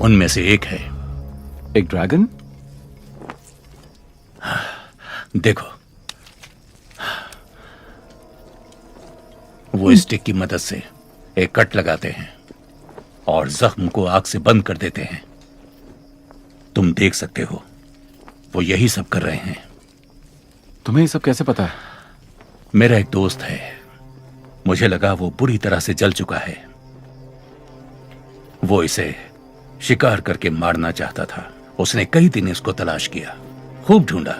उनमें से एक है। एक ड्रैगन? देखो, वो स्टिक की मदद से एक कट लगाते हैं और जख्म को आग से बंद कर देते हैं। तुम देख सकते हो। वो यही सब कर रहे हैं। तुम्हें ये सब कैसे पता है? मेरा एक दोस्त है, मुझे लगा वो बुरी तरह से जल चुका है। वो इसे शिकार करके मारना चाहता था। उसने कई दिन इसको तलाश किया, खूब ढूंढा।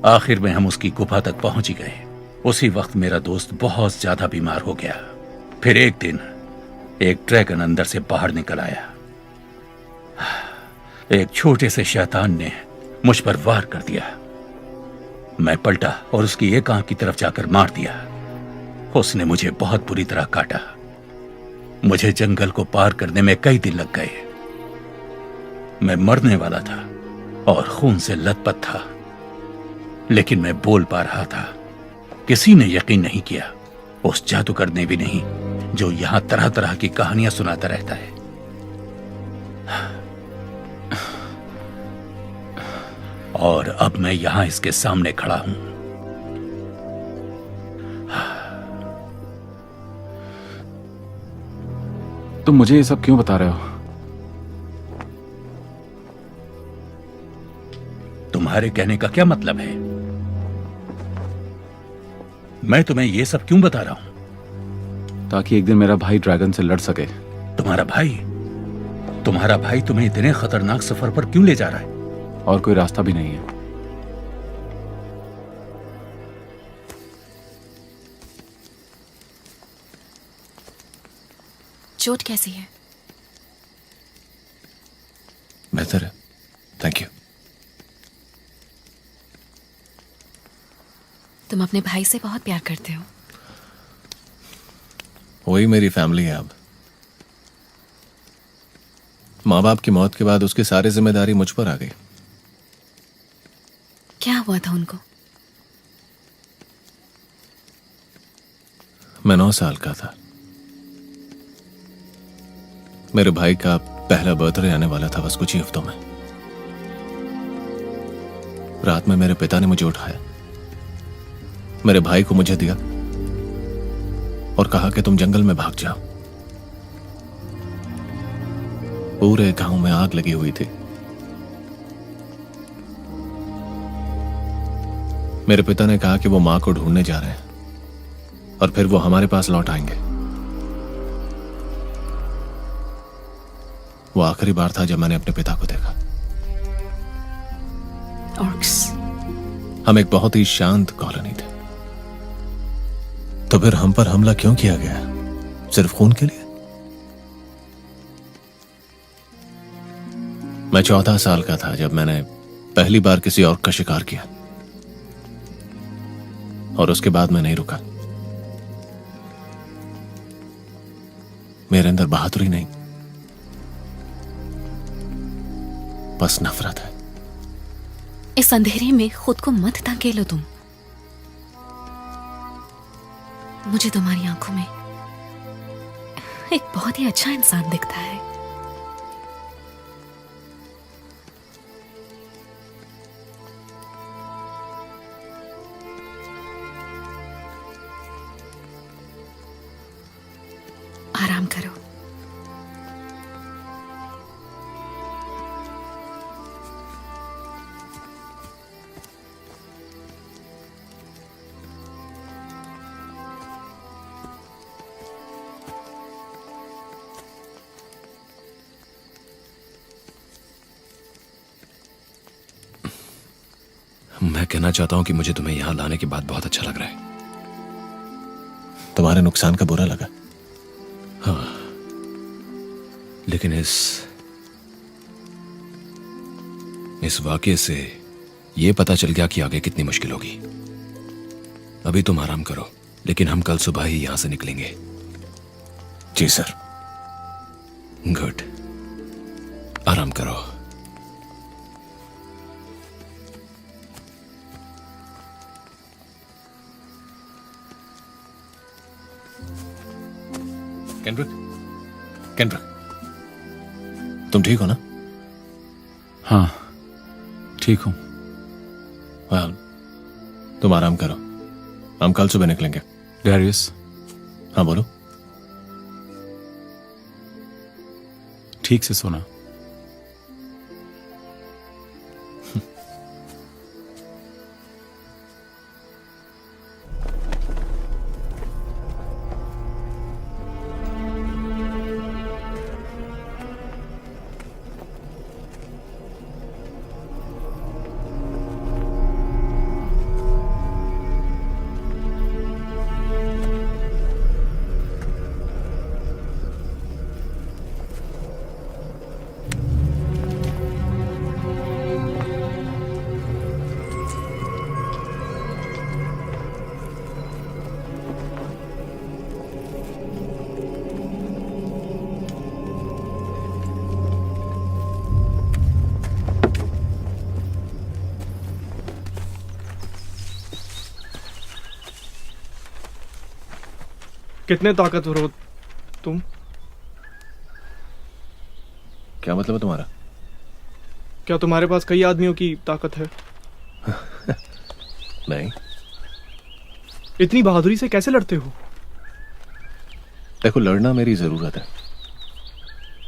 आखिर में हम उसकी गुफा तक पहुंच ही गए। उसी वक्त मेरा दोस्त बहुत ज्यादा बीमार हो गया। फिर एक दिन एक ड्रैगन अंदर से बाहर निकल आया। एक छोटे से शैतान ने मुझ पर वार कर दिया। मैं पलटा और उसकी एक आंख की तरफ जाकर मार दिया। उसने मुझे बहुत बुरी तरह काटा। मुझे जंगल को पार करने में कई दिन लग गए। मैं मरने वाला था और खून से लथपथ था, लेकिन मैं बोल पा रहा था। किसी ने यकीन नहीं किया, उस जादूगर ने भी नहीं, जो यहां तरह तरह की कहानियां सुनाता रहता है। और अब मैं यहां इसके सामने खड़ा हूं। तुम मुझे ये सब क्यों बता रहे हो? तुम्हारे कहने का क्या मतलब है? मैं तुम्हें यह सब क्यों बता रहा हूं? ताकि एक दिन मेरा भाई ड्रैगन से लड़ सके। तुम्हारा भाई? तुम्हारा भाई तुम्हें इतने खतरनाक सफर पर क्यों ले जा रहा है? और कोई रास्ता भी नहीं है। चोट कैसी है? बेहतर है, थैंक यू। तुम अपने भाई से बहुत प्यार करते हो। वही मेरी फैमिली है अब। माँ बाप की मौत के बाद उसकी सारी जिम्मेदारी मुझ पर आ गई। क्या हुआ था उनको? मैं 9 साल का था। मेरे भाई का पहला बर्थडे आने वाला था बस कुछ ही हफ्तों में। रात में मेरे पिता ने मुझे उठाया, मेरे भाई को मुझे दिया और कहा कि तुम जंगल में भाग जाओ। पूरे गांव में आग लगी हुई थी। मेरे पिता ने कहा कि वो मां को ढूंढने जा रहे हैं और फिर वो हमारे पास लौट आएंगे। वो आखिरी बार था जब मैंने अपने पिता को देखा। ऑर्क्स। हम एक बहुत ही शांत कॉलोनी थे, तो फिर हम पर हमला क्यों किया गया? सिर्फ खून के लिए? मैं 14 साल का था जब मैंने पहली बार किसी और का शिकार किया, और उसके बाद मैं नहीं रुका। मेरे अंदर बहादुरी नहीं, बस नफरत है। इस अंधेरे में खुद को मत धकेलो तुम। मुझे तुम्हारी आंखों में एक बहुत ही अच्छा इंसान दिखता है। आराम करो। मैं कहना चाहता हूं कि मुझे तुम्हें यहां लाने के बाद बहुत अच्छा लग रहा है। तुम्हारे नुकसान का बुरा लगा? हाँ, लेकिन इस वाकये से यह पता चल गया कि आगे कितनी मुश्किल होगी। अभी तुम आराम करो, लेकिन हम कल सुबह ही यहां से निकलेंगे। जी सर। गुड, आराम करो। केंड्रिक, केंड्रिक, तुम ठीक हो ना? हाँ, ठीक हूं। वेल, तुम आराम करो, हम कल सुबह निकलेंगे। डैरियस। हाँ बोलो। ठीक से सोना। कितने ताकतवर हो तुम? क्या मतलब है तुम्हारा? क्या तुम्हारे पास कई आदमियों की ताकत है? नहीं। इतनी बहादुरी से कैसे लड़ते हो? देखो, लड़ना मेरी जरूरत है।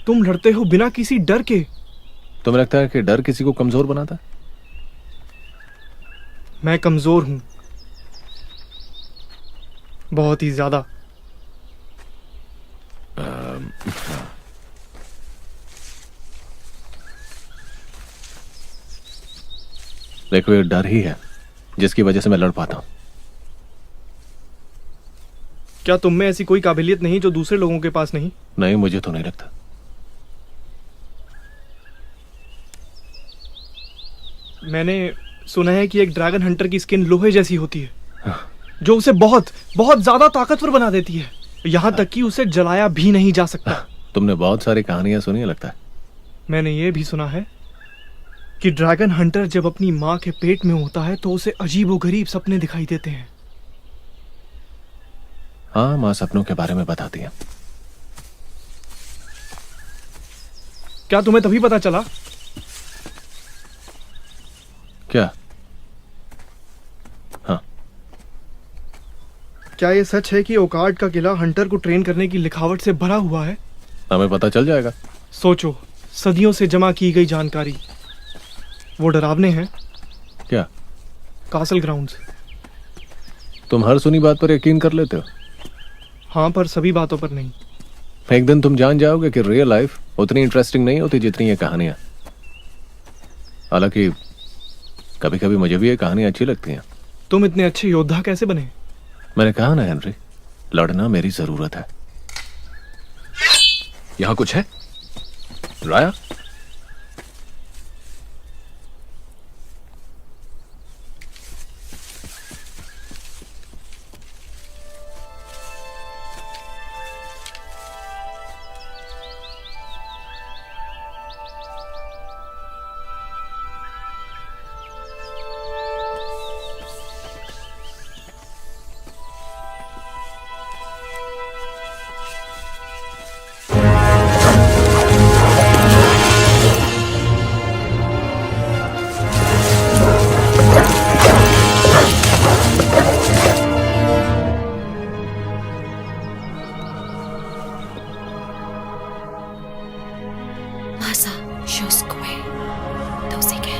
तुम लड़ते हो बिना किसी डर के। तुम्हें लगता है कि डर किसी को कमजोर बनाता है? मैं कमजोर हूं, बहुत ही ज्यादा। देखो, ये डर ही है जिसकी वजह से मैं लड़ पाता हूं। क्या तुम में ऐसी कोई काबिलियत नहीं जो दूसरे लोगों के पास नहीं? नहीं, मुझे तो नहीं लगता। मैंने सुना है कि एक ड्रैगन हंटर की स्किन लोहे जैसी होती है, जो उसे बहुत बहुत ज्यादा ताकतवर बना देती है, यहां तक कि उसे जलाया भी नहीं जा सकता। तुमने बहुत सारी कहानियां सुनी है लगता है। मैंने ये भी सुना है कि ड्रैगन हंटर जब अपनी मां के पेट में होता है तो उसे अजीबोगरीब सपने दिखाई देते हैं। हाँ, माँ सपनों के बारे में बताती है। क्या तुम्हें तभी पता चला? क्या? हाँ। क्या ये सच है कि ओकार्ड का किला हंटर को ट्रेन करने की लिखावट से भरा हुआ है? हमें पता चल जाएगा। सोचो, सदियों से जमा की गई जानकारी। वो डरावने हैं। क्या? Castle grounds. तुम हर सुनी बात पर यकीन कर लेते हो? हाँ, पर सभी बातों पर नहीं। एक दिन तुम जान जाओगे कि रियल लाइफ उतनी इंटरेस्टिंग नहीं होती जितनी ये कहानियां। हालांकि कभी कभी मुझे भी ये कहानियां अच्छी लगती हैं। तुम इतने अच्छे योद्धा कैसे बने? मैंने कहा ना हेनरी, लड़ना मेरी जरूरत है। यहां कुछ है राया? Masa Shoskue Dosike.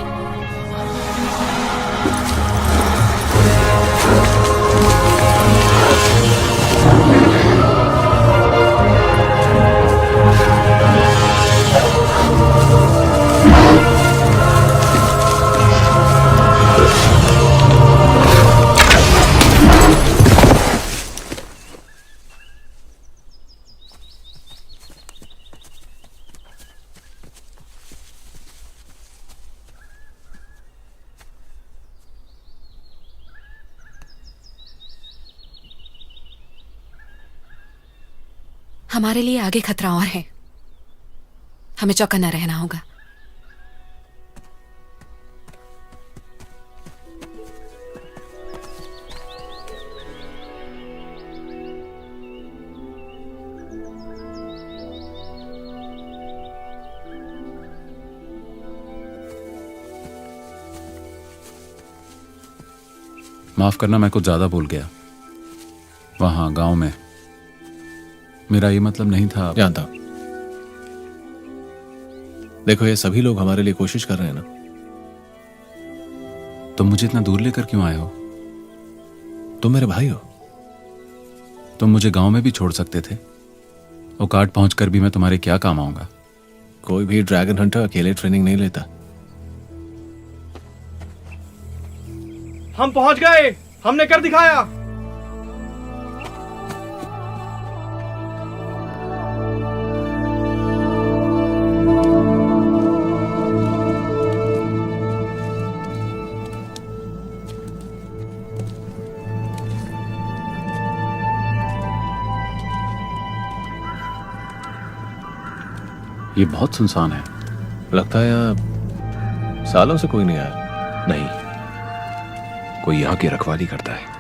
हमारे लिए आगे खतरा और है, हमें चौकन्ना रहना होगा। माफ करना, मैं कुछ ज्यादा बोल गया। वहां गांव में मेरा ये मतलब नहीं था। जानता हूं। देखो, ये सभी लोग हमारे लिए कोशिश कर रहे हैं ना। तुम मुझे इतना दूर लेकर क्यों आए हो? तुम मेरे भाई हो। तुम मुझे गांव में भी छोड़ सकते थे। ओकार्ड पहुंचकर भी मैं तुम्हारे क्या काम आऊंगा? कोई भी ड्रैगन हंटर अकेले ट्रेनिंग नहीं लेता। हम पहुंच गए, हमने कर दिखाया। ये बहुत सुनसान है। लगता है यहाँ सालों से कोई नहीं आया। नहीं, कोई यहां की रखवाली करता है।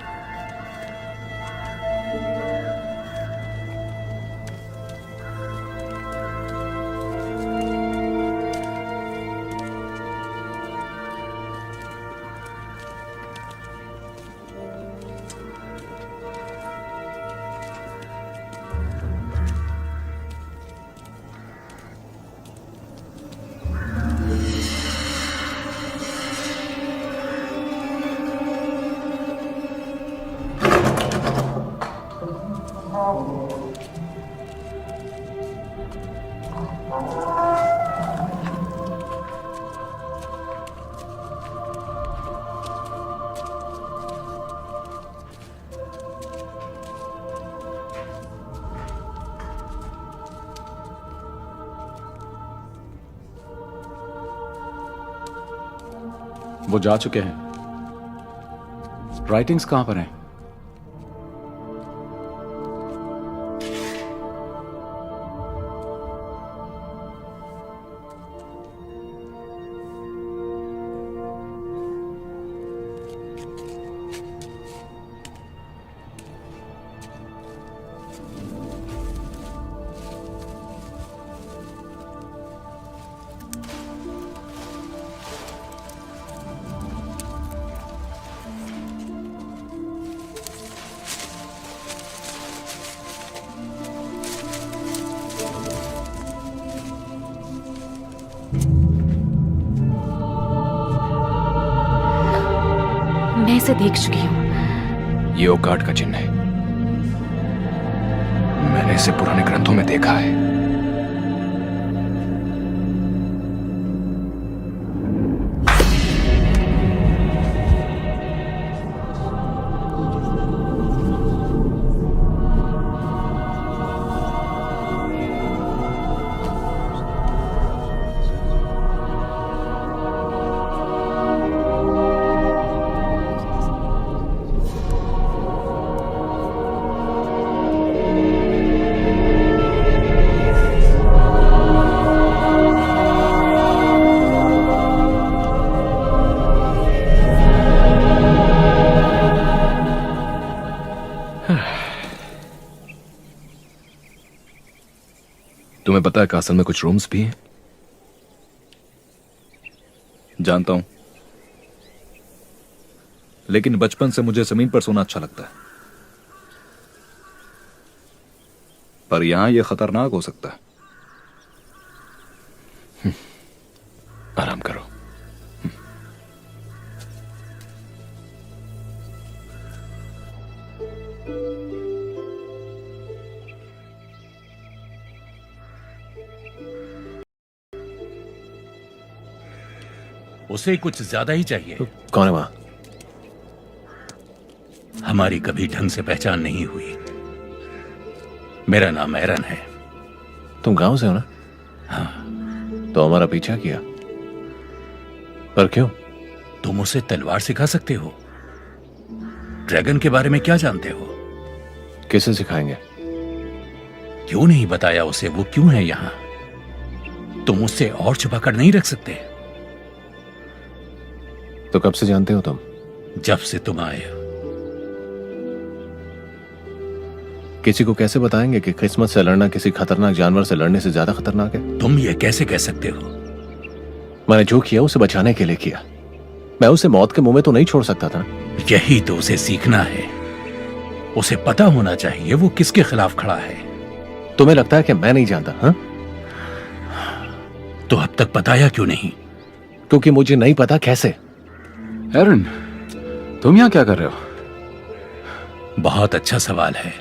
वो जा चुके हैं। राइटिंग्स कहां पर हैं? मैं इसे देख चुकी हूँ। ये ओकाट का चिन्ह है। मैंने इसे पुराने ग्रंथों में देखा है। तुम्हें पता है कासल में कुछ रूम्स भी हैं? जानता हूं, लेकिन बचपन से मुझे जमीन पर सोना अच्छा लगता है। पर यहां यह खतरनाक हो सकता है। आराम करो। उसे कुछ ज्यादा ही चाहिए। कौन है वहां? हमारी कभी ढंग से पहचान नहीं हुई। मेरा नाम एरन है। तुम गांव से हो ना? हाँ। तो हमारा पीछा किया, पर क्यों? तुम उसे तलवार सिखा सकते हो। ड्रैगन के बारे में क्या जानते हो? किसे सिखाएंगे? क्यों नहीं बताया उसे वो क्यों है यहां? तुम उससे और छुपाकर नहीं रख सकते। तो कब से जानते हो तुम? जब से तुम आए हो। किसी को कैसे बताएंगे कि किस्मत से लड़ना किसी खतरनाक जानवर से लड़ने से ज्यादा खतरनाक है? तुम ये कैसे कह सकते हो? मैंने जो किया उसे बचाने के लिए किया। मैं उसे मौत के मुंह में तो नहीं छोड़ सकता था। यही तो उसे सीखना है। उसे पता होना चाहिए वो किसके खिलाफ खड़ा है। तुम्हें लगता है कि मैं नहीं जानता? हाँ, तो अब तक बताया क्यों नहीं? क्योंकि मुझे नहीं पता कैसे। एरन, तुम यहां क्या कर रहे हो? बहुत अच्छा सवाल है।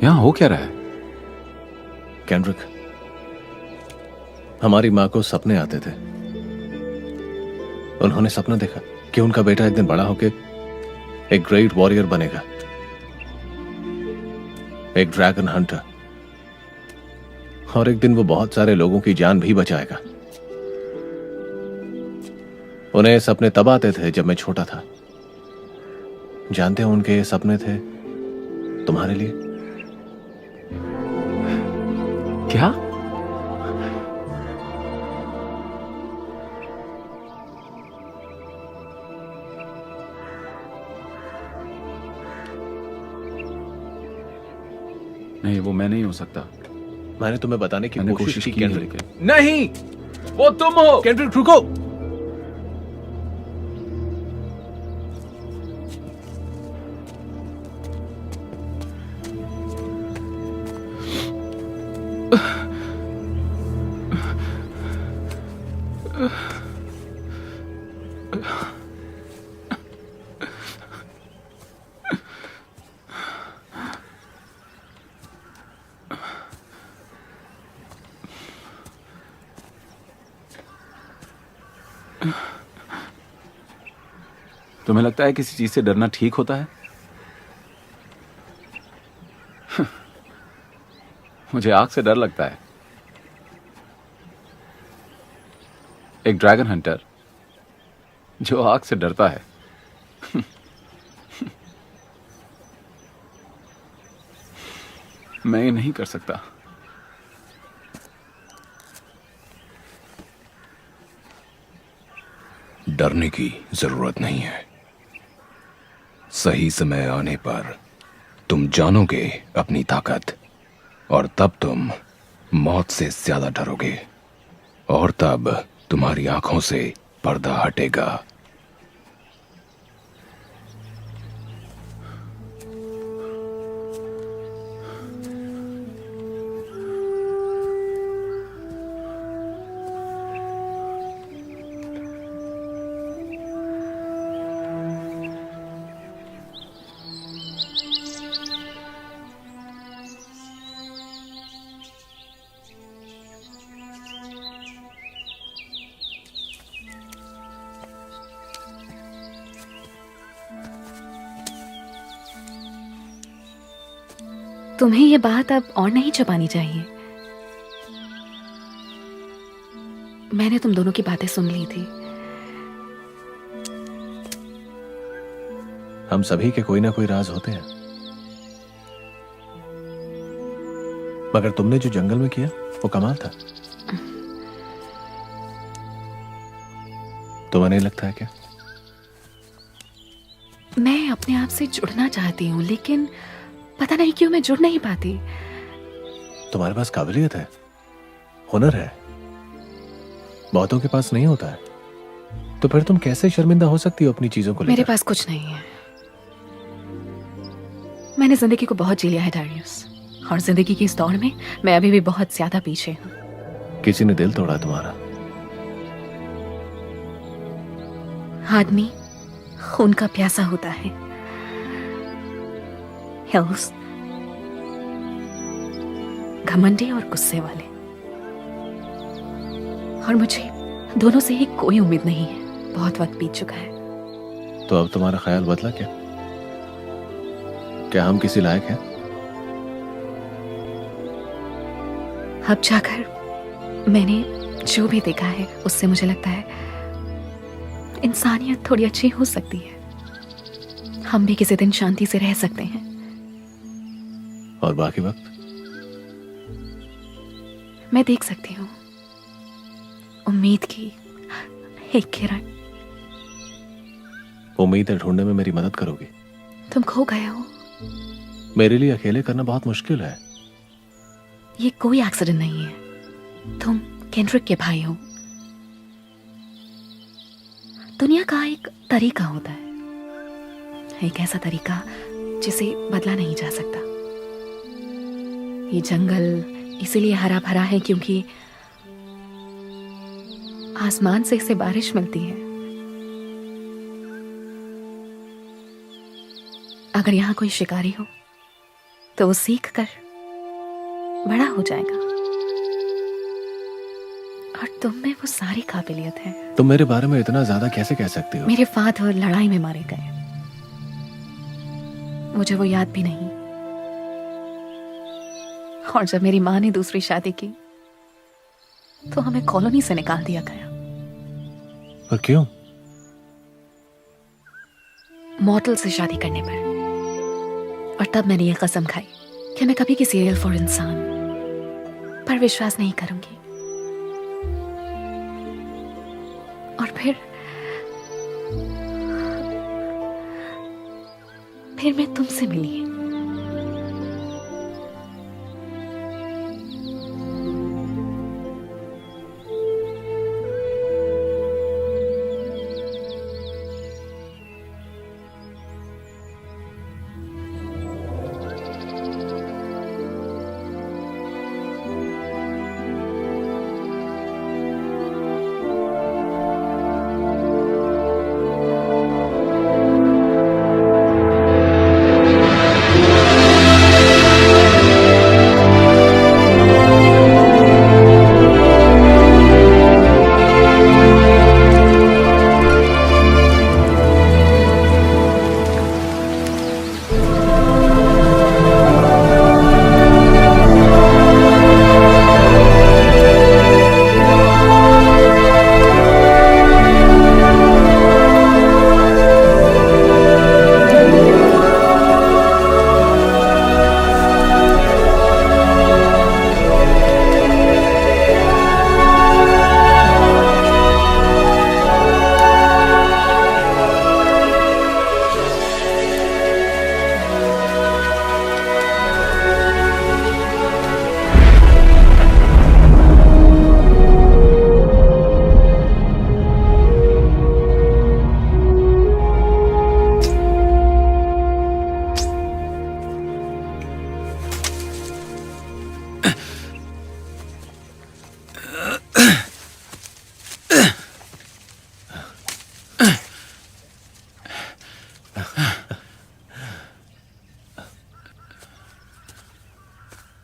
यहां हो क्या रहा है? केंड्रिक, हमारी मां को सपने आते थे। उन्होंने सपना देखा कि उनका बेटा एक दिन बड़ा होकर एक ग्रेट वॉरियर बनेगा, एक ड्रैगन हंटर, और एक दिन वो बहुत सारे लोगों की जान भी बचाएगा। उन्हें सपने तब आते थे जब मैं छोटा था। जानते हो उनके ये सपने थे तुम्हारे लिए। क्या? नहीं, वो मैं नहीं हो सकता। मैंने तुम्हें बताने की मैंने कोशिश की है, केंड्रिक। लेकिन नहीं, वो तुम हो। केंड्रिक रुको। तुम्हें लगता है किसी चीज से डरना ठीक होता है? मुझे आग से डर लगता है। एक ड्रैगन हंटर जो आग से डरता है। मैं ये नहीं कर सकता। डरने की जरूरत नहीं है। सही समय आने पर तुम जानोगे अपनी ताकत, और तब तुम मौत से ज्यादा डरोगे, और तब तुम्हारी आंखों से पर्दा हटेगा। तुम्हें ये बात अब और नहीं छुपानी चाहिए। मैंने तुम दोनों की बातें सुन ली थी। हम सभी के कोई ना कोई राज होते हैं, मगर तुमने जो जंगल में किया वो कमाल था। तुम्हें नहीं लगता है क्या? मैं अपने आप से जुड़ना चाहती हूँ, लेकिन पता नहीं क्यों मैं जुड़ नहीं पाती। तुम्हारे पास काबिलियत है, हुनर है, बहुतों के पास नहीं होता है। तो फिर तुम कैसे शर्मिंदा हो सकती हो अपनी चीजों को लेकर? मेरे पास कुछ नहीं है। मैंने जिंदगी को बहुत जी लिया है डारियस, और जिंदगी की इस दौड़ में मैं अभी भी बहुत ज्यादा पीछे हूँ। किसी ने दिल तोड़ा तुम्हारा। आदमी खून का प्यासा होता है, हिल्स घमंडी और गुस्से वाले, और मुझे दोनों से ही कोई उम्मीद नहीं है। बहुत वक्त बीत चुका है। तो अब तुम्हारा ख्याल बदला क्या? क्या हम किसी लायक हैं? अब जाकर मैंने जो भी देखा है उससे मुझे लगता है इंसानियत थोड़ी अच्छी हो सकती है। हम भी किसी दिन शांति से रह सकते हैं। और बाकी वक्त मैं देख सकती हूँ उम्मीद की एक किरण। उम्मीद है ढूंढने में मेरी मदद करोगी? तुम खो गए हो। मेरे लिए अकेले करना बहुत मुश्किल है। ये कोई एक्सीडेंट नहीं है। तुम केंड्रिक के भाई हो। दुनिया का एक तरीका होता है, एक ऐसा तरीका जिसे बदला नहीं जा सकता। ये जंगल इसीलिए हरा भरा है क्योंकि आसमान से इसे बारिश मिलती है। अगर यहां कोई शिकारी हो तो वो सीख कर बड़ा हो जाएगा, और तुम में वो सारी काबिलियत है। तुम मेरे बारे में इतना ज्यादा कैसे कह सकते हो? मेरे फादर लड़ाई में मारे गए, मुझे वो याद भी नहीं। और जब मेरी माँ ने दूसरी शादी की तो हमें कॉलोनी से निकाल दिया गया। पर क्यों? मॉडल से शादी करने पर। और तब मैंने ये कसम खाई कि मैं कभी किसी रियल फॉर इंसान पर विश्वास नहीं करूंगी। और फिर मैं तुमसे मिली।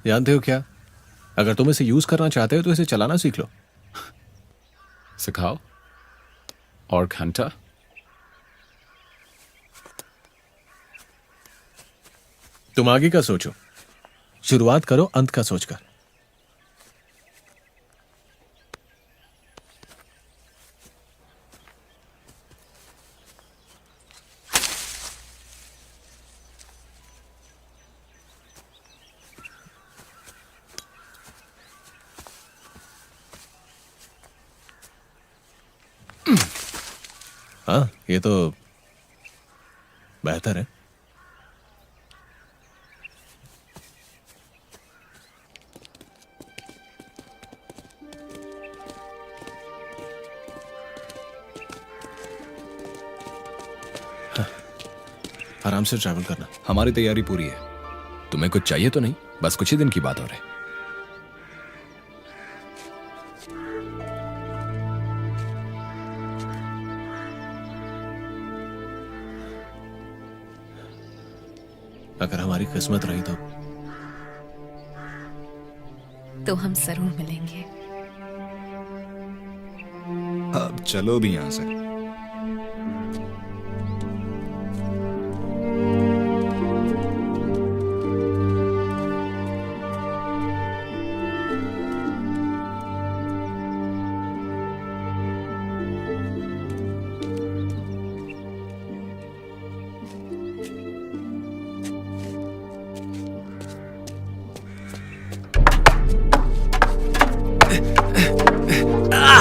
जानते हो क्या, अगर तुम इसे यूज करना चाहते हो तो इसे चलाना सीख लो। सिखाओ। और घंटा? तुम आगे का सोचो, शुरुआत करो अंत का सोचकर। हाँ, ये तो बेहतर है। आराम से ट्रैवल करना। हमारी तैयारी पूरी है। तुम्हें कुछ चाहिए तो नहीं? बस कुछ ही दिन की बात हो रही। अगर हमारी किस्मत रही तो हम जरूर मिलेंगे। अब चलो भी यहां से।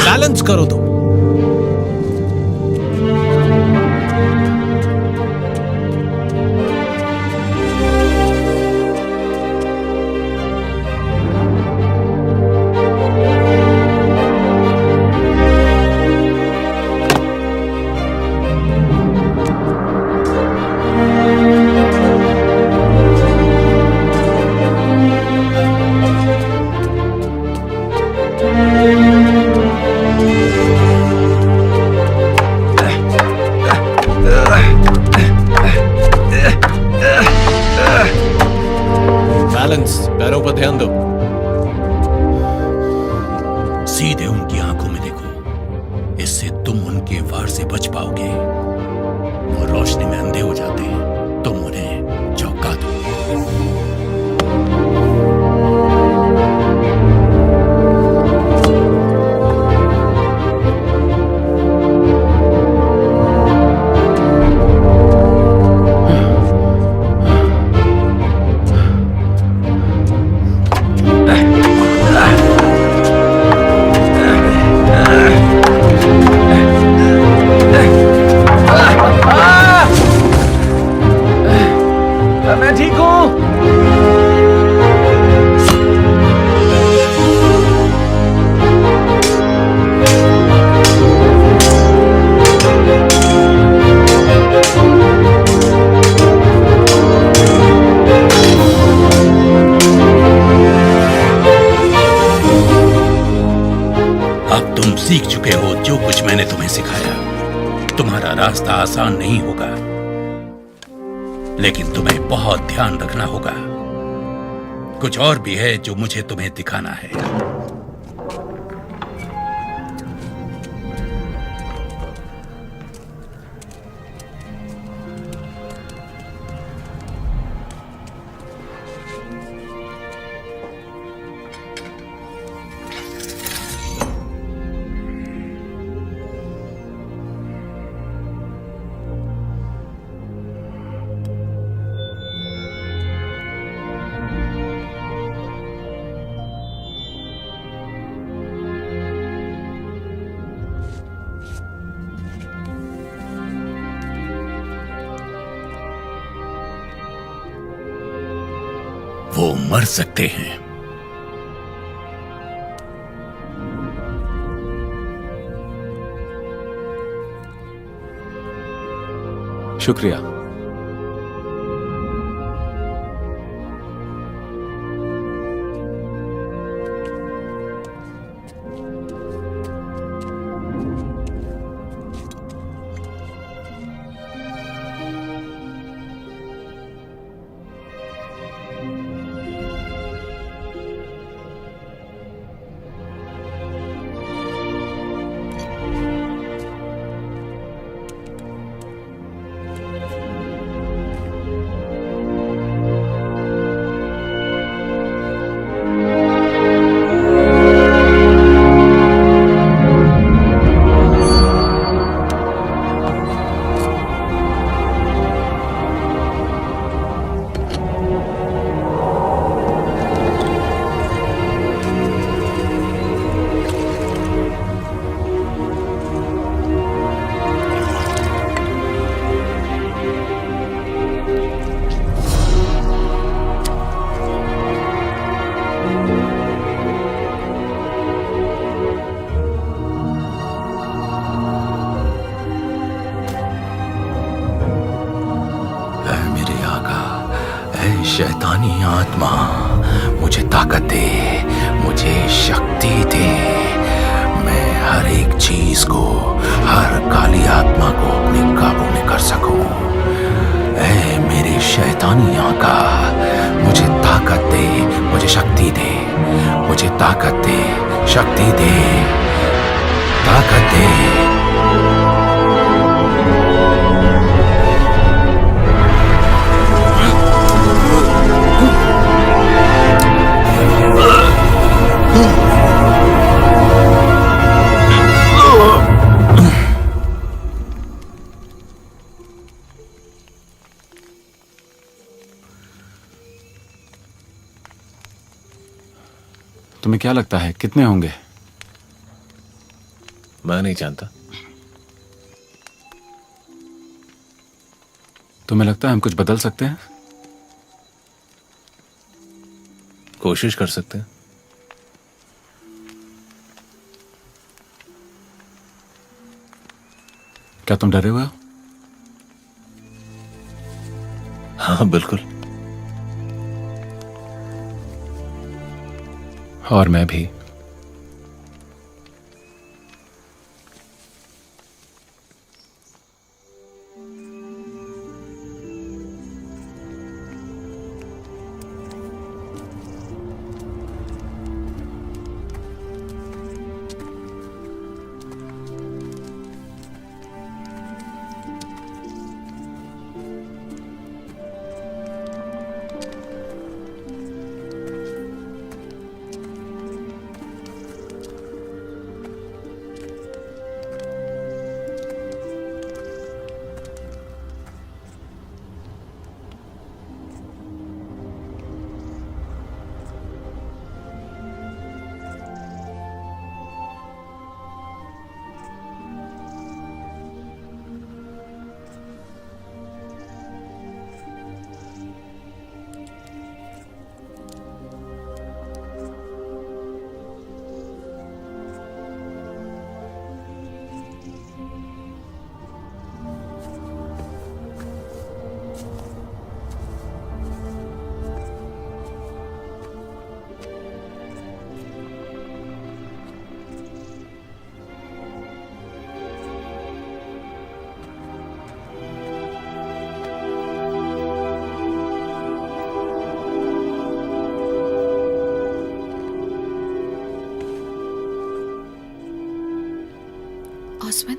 बैलेंस करो तुम। बैलेंस, पैरों पर ध्यान दो। सीधे उनकी आंखों में देखो, इससे तुम उनके वार से बच पाओगे। वो रोशनी में अंधे हो जाते हैं, तुम उन्हें चौंका दो। मैं ठीक हूं। अब तुम सीख चुके हो जो कुछ मैंने तुम्हें सिखाया। तुम्हारा रास्ता आसान नहीं होगा, लेकिन तुम्हें बहुत ध्यान रखना होगा। कुछ और भी है जो मुझे तुम्हें दिखाना है। वो मर सकते हैं। शुक्रिया। शैतानी आत्मा, मुझे ताकत दे, मुझे शक्ति दे। मैं हर एक चीज को, हर काली आत्मा को अपने काबू में कर सकूं। ऐ मेरे शैतानी आका, मुझे ताकत दे, मुझे शक्ति दे, मुझे ताकत दे, शक्ति दे, ताकत दे। तुम्हें क्या लगता है कितने होंगे? मैं नहीं जानता। तुम्हें लगता है हम कुछ बदल सकते हैं? कोशिश कर सकते हैं। क्या तुम डरे हुए हो? हाँ बिल्कुल। और मैं भी। ऑस्वन,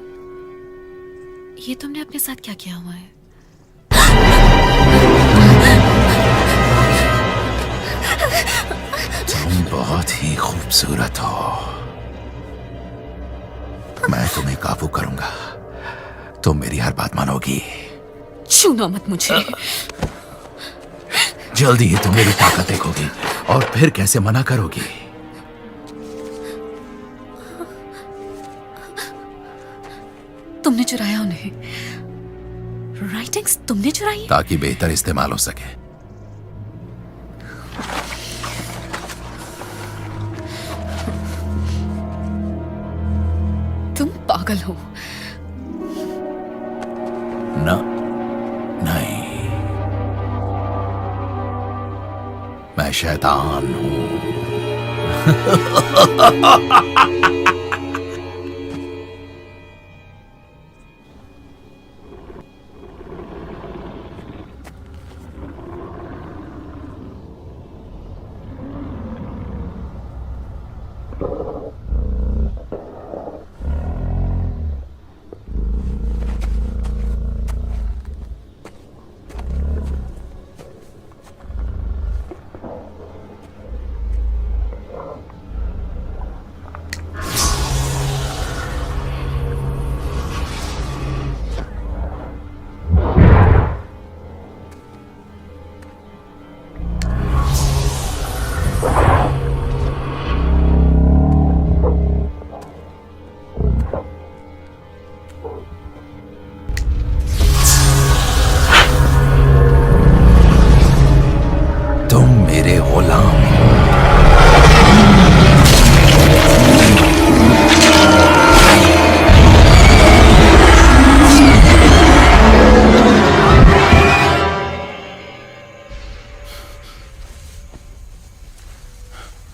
ये तुमने अपने साथ क्या किया हुआ है? तुम बहुत ही खूबसूरत हो। मैं तुम्हें काबू करूंगा। तुम मेरी हर बात मानोगी। छूना मत मुझे। जल्दी ही तुम मेरी ताकत देखोगी और फिर कैसे मना करोगी। तुमने चुराया उन्हें। राइटिंग्स तुमने चुराई? ताकि बेहतर इस्तेमाल हो सके। तुम पागल हो। नहीं, मैं शैतान हूं।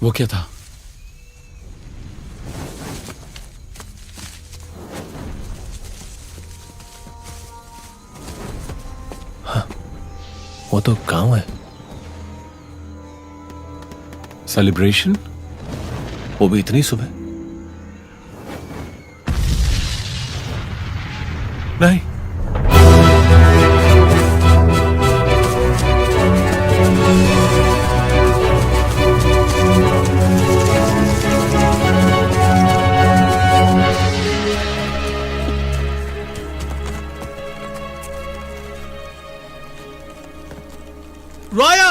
वो क्या था? वो तो गांव है। सेलिब्रेशन? वो भी इतनी सुबह? नहीं। राया!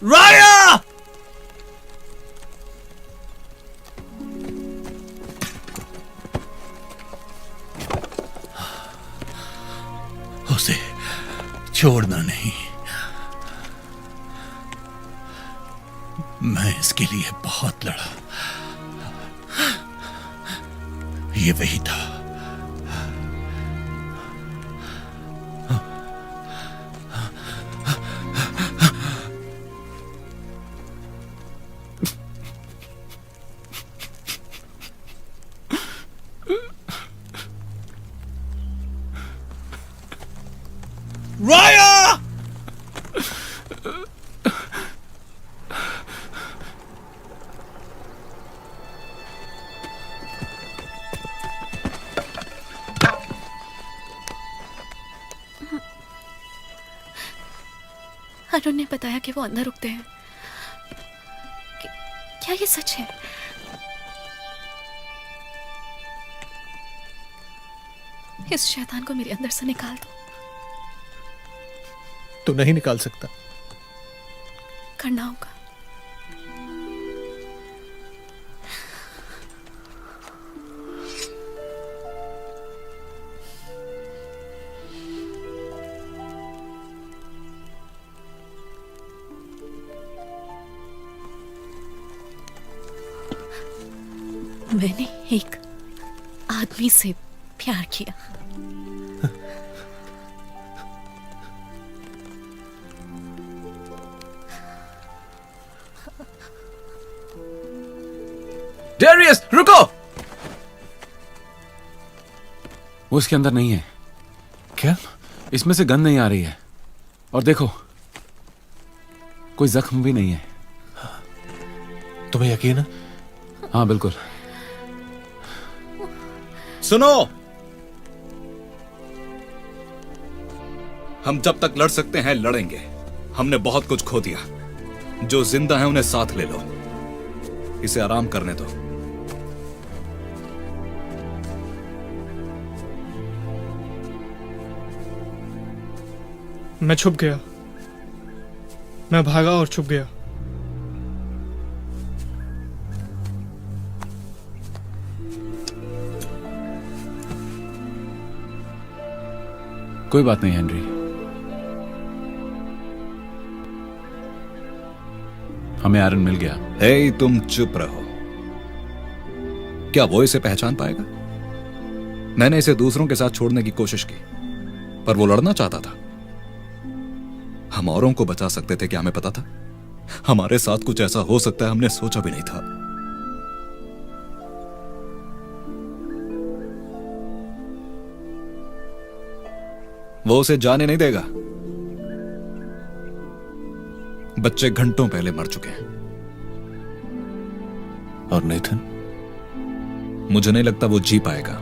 राया! उसे छोड़ना नहीं। मैं इसके लिए बहुत लड़ा। ये वही था। राया! अरुण ने बताया कि वो अंदर रुकते हैं। क्या ये सच है? इस शैतान को मेरे अंदर से निकाल दो। तू नहीं निकाल सकता। करना होगा। मैंने एक आदमी से प्यार किया। डेरियस, रुको! वो इसके अंदर नहीं है। क्या? इसमें से गंध नहीं आ रही है। और देखो, कोई जख्म भी नहीं है। तुम्हें यकीन है? हाँ बिल्कुल। सुनो, हम जब तक लड़ सकते हैं लड़ेंगे। हमने बहुत कुछ खो दिया। जो जिंदा है उन्हें साथ ले लो। इसे आराम करने दो। मैं छुप गया। मैं भागा और छुप गया। कोई बात नहीं हेनरी, हमें आयरन मिल गया। हे, तुम चुप रहो। क्या वो इसे पहचान पाएगा? मैंने इसे दूसरों के साथ छोड़ने की कोशिश की, पर वो लड़ना चाहता था। हम औरों को बचा सकते थे क्या हमें पता था? हमारे साथ कुछ ऐसा हो सकता है हमने सोचा भी नहीं था। वो उसे जाने नहीं देगा। बच्चे घंटों पहले मर चुके हैं। और नेथन? मुझे नहीं लगता वो जी पाएगा।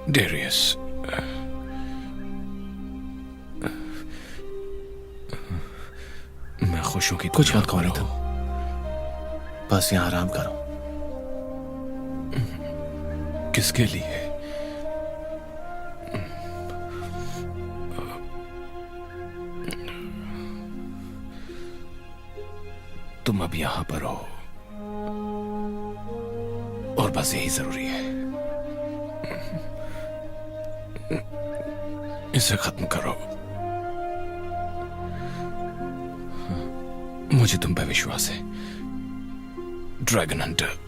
डेरियस, मैं खुश हूं कि कुछ मत कहो नेथन, बस यहां आराम करो। किसके लिए? तुम अब यहां पर हो और बस यही जरूरी है। इसे खत्म करो। मुझे तुम पे विश्वास है, ड्रैगन हंटर।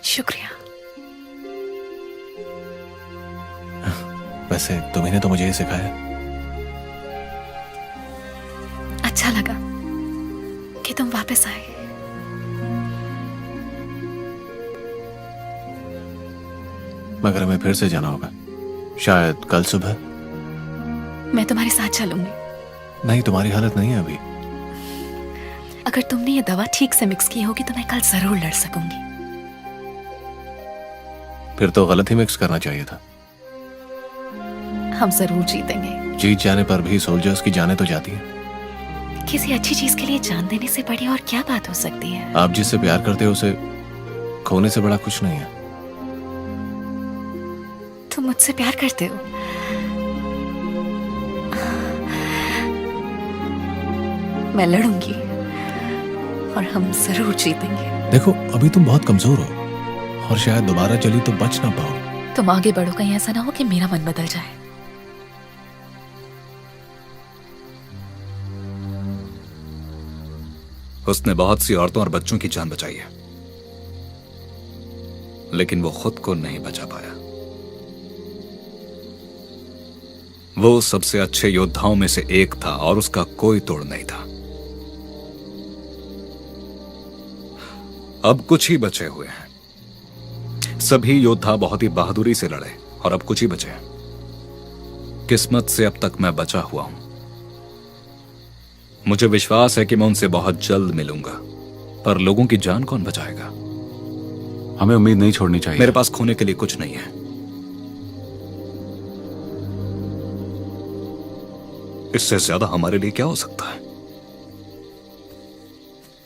शुक्रिया। वैसे तुम्ही ने तो मुझे ये सिखाया। अच्छा लगा कि तुम वापस आए। मगर हमें फिर से जाना होगा, शायद कल सुबह। मैं तुम्हारे साथ चलूंगी। नहीं, तुम्हारी हालत नहीं है अभी। अगर तुमने ये दवा ठीक से मिक्स की होगी तो मैं कल जरूर लड़ सकूंगी। फिर तो गलत ही मिक्स करना चाहिए था। हम जरूर जीतेंगे। जीत जाने पर भी सोल्जर्स की जानें तो जाती हैं। किसी अच्छी चीज के लिए जान देने से बड़ी और क्या बात हो सकती है। आप जिससे प्यार करते हो उसे खोने से बड़ा कुछ नहीं है। तुम मुझसे प्यार करते हो? मैं लड़ूंगी और हम जरूर जीतेंगे। देखो, अभी तुम बहुत कमजोर हो और शायद दोबारा चली तो बच ना पाओ। तुम आगे बढ़ो, कहीं ऐसा ना हो कि मेरा मन बदल जाए। उसने बहुत सी औरतों और बच्चों की जान बचाई है, लेकिन वो खुद को नहीं बचा पाया। वो सबसे अच्छे योद्धाओं में से एक था और उसका कोई तोड़ नहीं था। अब कुछ ही बचे हुए हैं। सभी योद्धा बहुत ही बहादुरी से लड़े और अब कुछ ही बचे। किस्मत से अब तक मैं बचा हुआ हूं। मुझे विश्वास है कि मैं उनसे बहुत जल्द मिलूंगा, पर लोगों की जान कौन बचाएगा? हमें उम्मीद नहीं छोड़नी चाहिए। मेरे पास खोने के लिए कुछ नहीं है। इससे ज्यादा हमारे लिए क्या हो सकता है?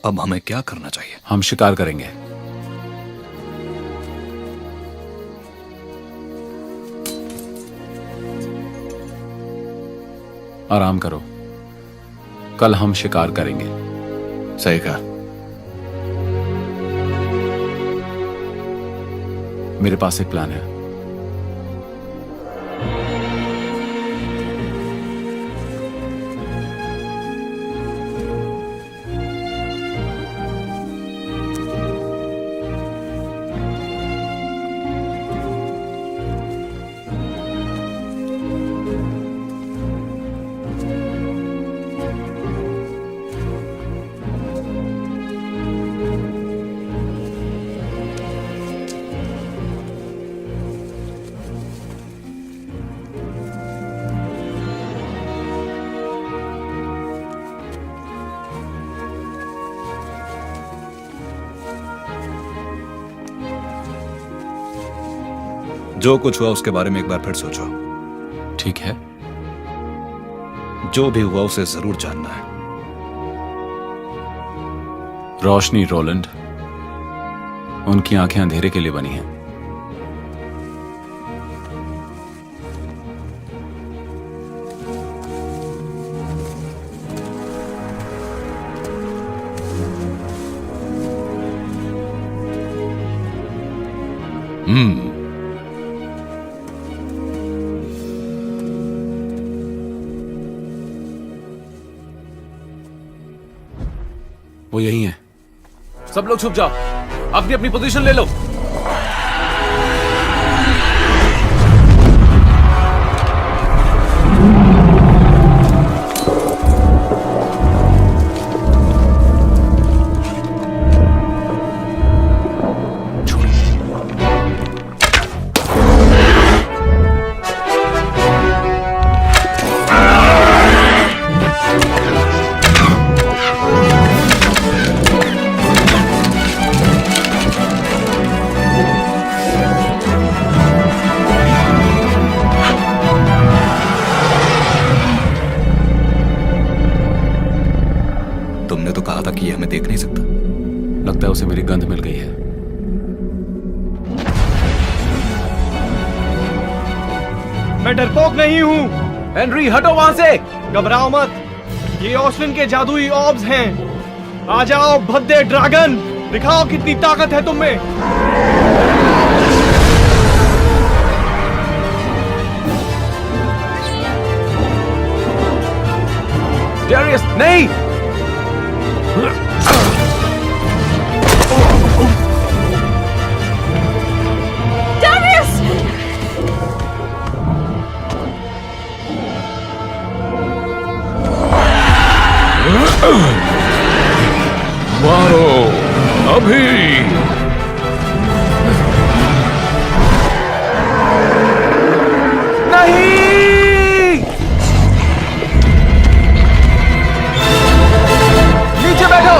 अब हमें क्या करना चाहिए? हम शिकार करेंगे। आराम करो, कल हम शिकार करेंगे। सही कहा। मेरे पास एक प्लान है। जो कुछ हुआ उसके बारे में एक बार फिर सोचो। ठीक है। जो भी हुआ उसे जरूर जानना है। रोशनी रोलैंड, उनकी आंखें अंधेरे के लिए बनी हैं। वो यही है। सब लोग छुप जाओ, अपनी अपनी पोजीशन ले लो। तुमने तो कहा था कि ये हमें देख नहीं सकता। लगता है उसे मेरी गंध मिल गई है। मैं डरपोक नहीं हूँ। हेनरी हटो वहां से। घबराओ मत, ये ओस्लिन के जादुई ऑब्स हैं। आ जाओ भद्दे ड्रैगन, दिखाओ कितनी ताकत है तुम में। डेरियस नहीं। मारो अभी। नहीं, नीचे बैठो।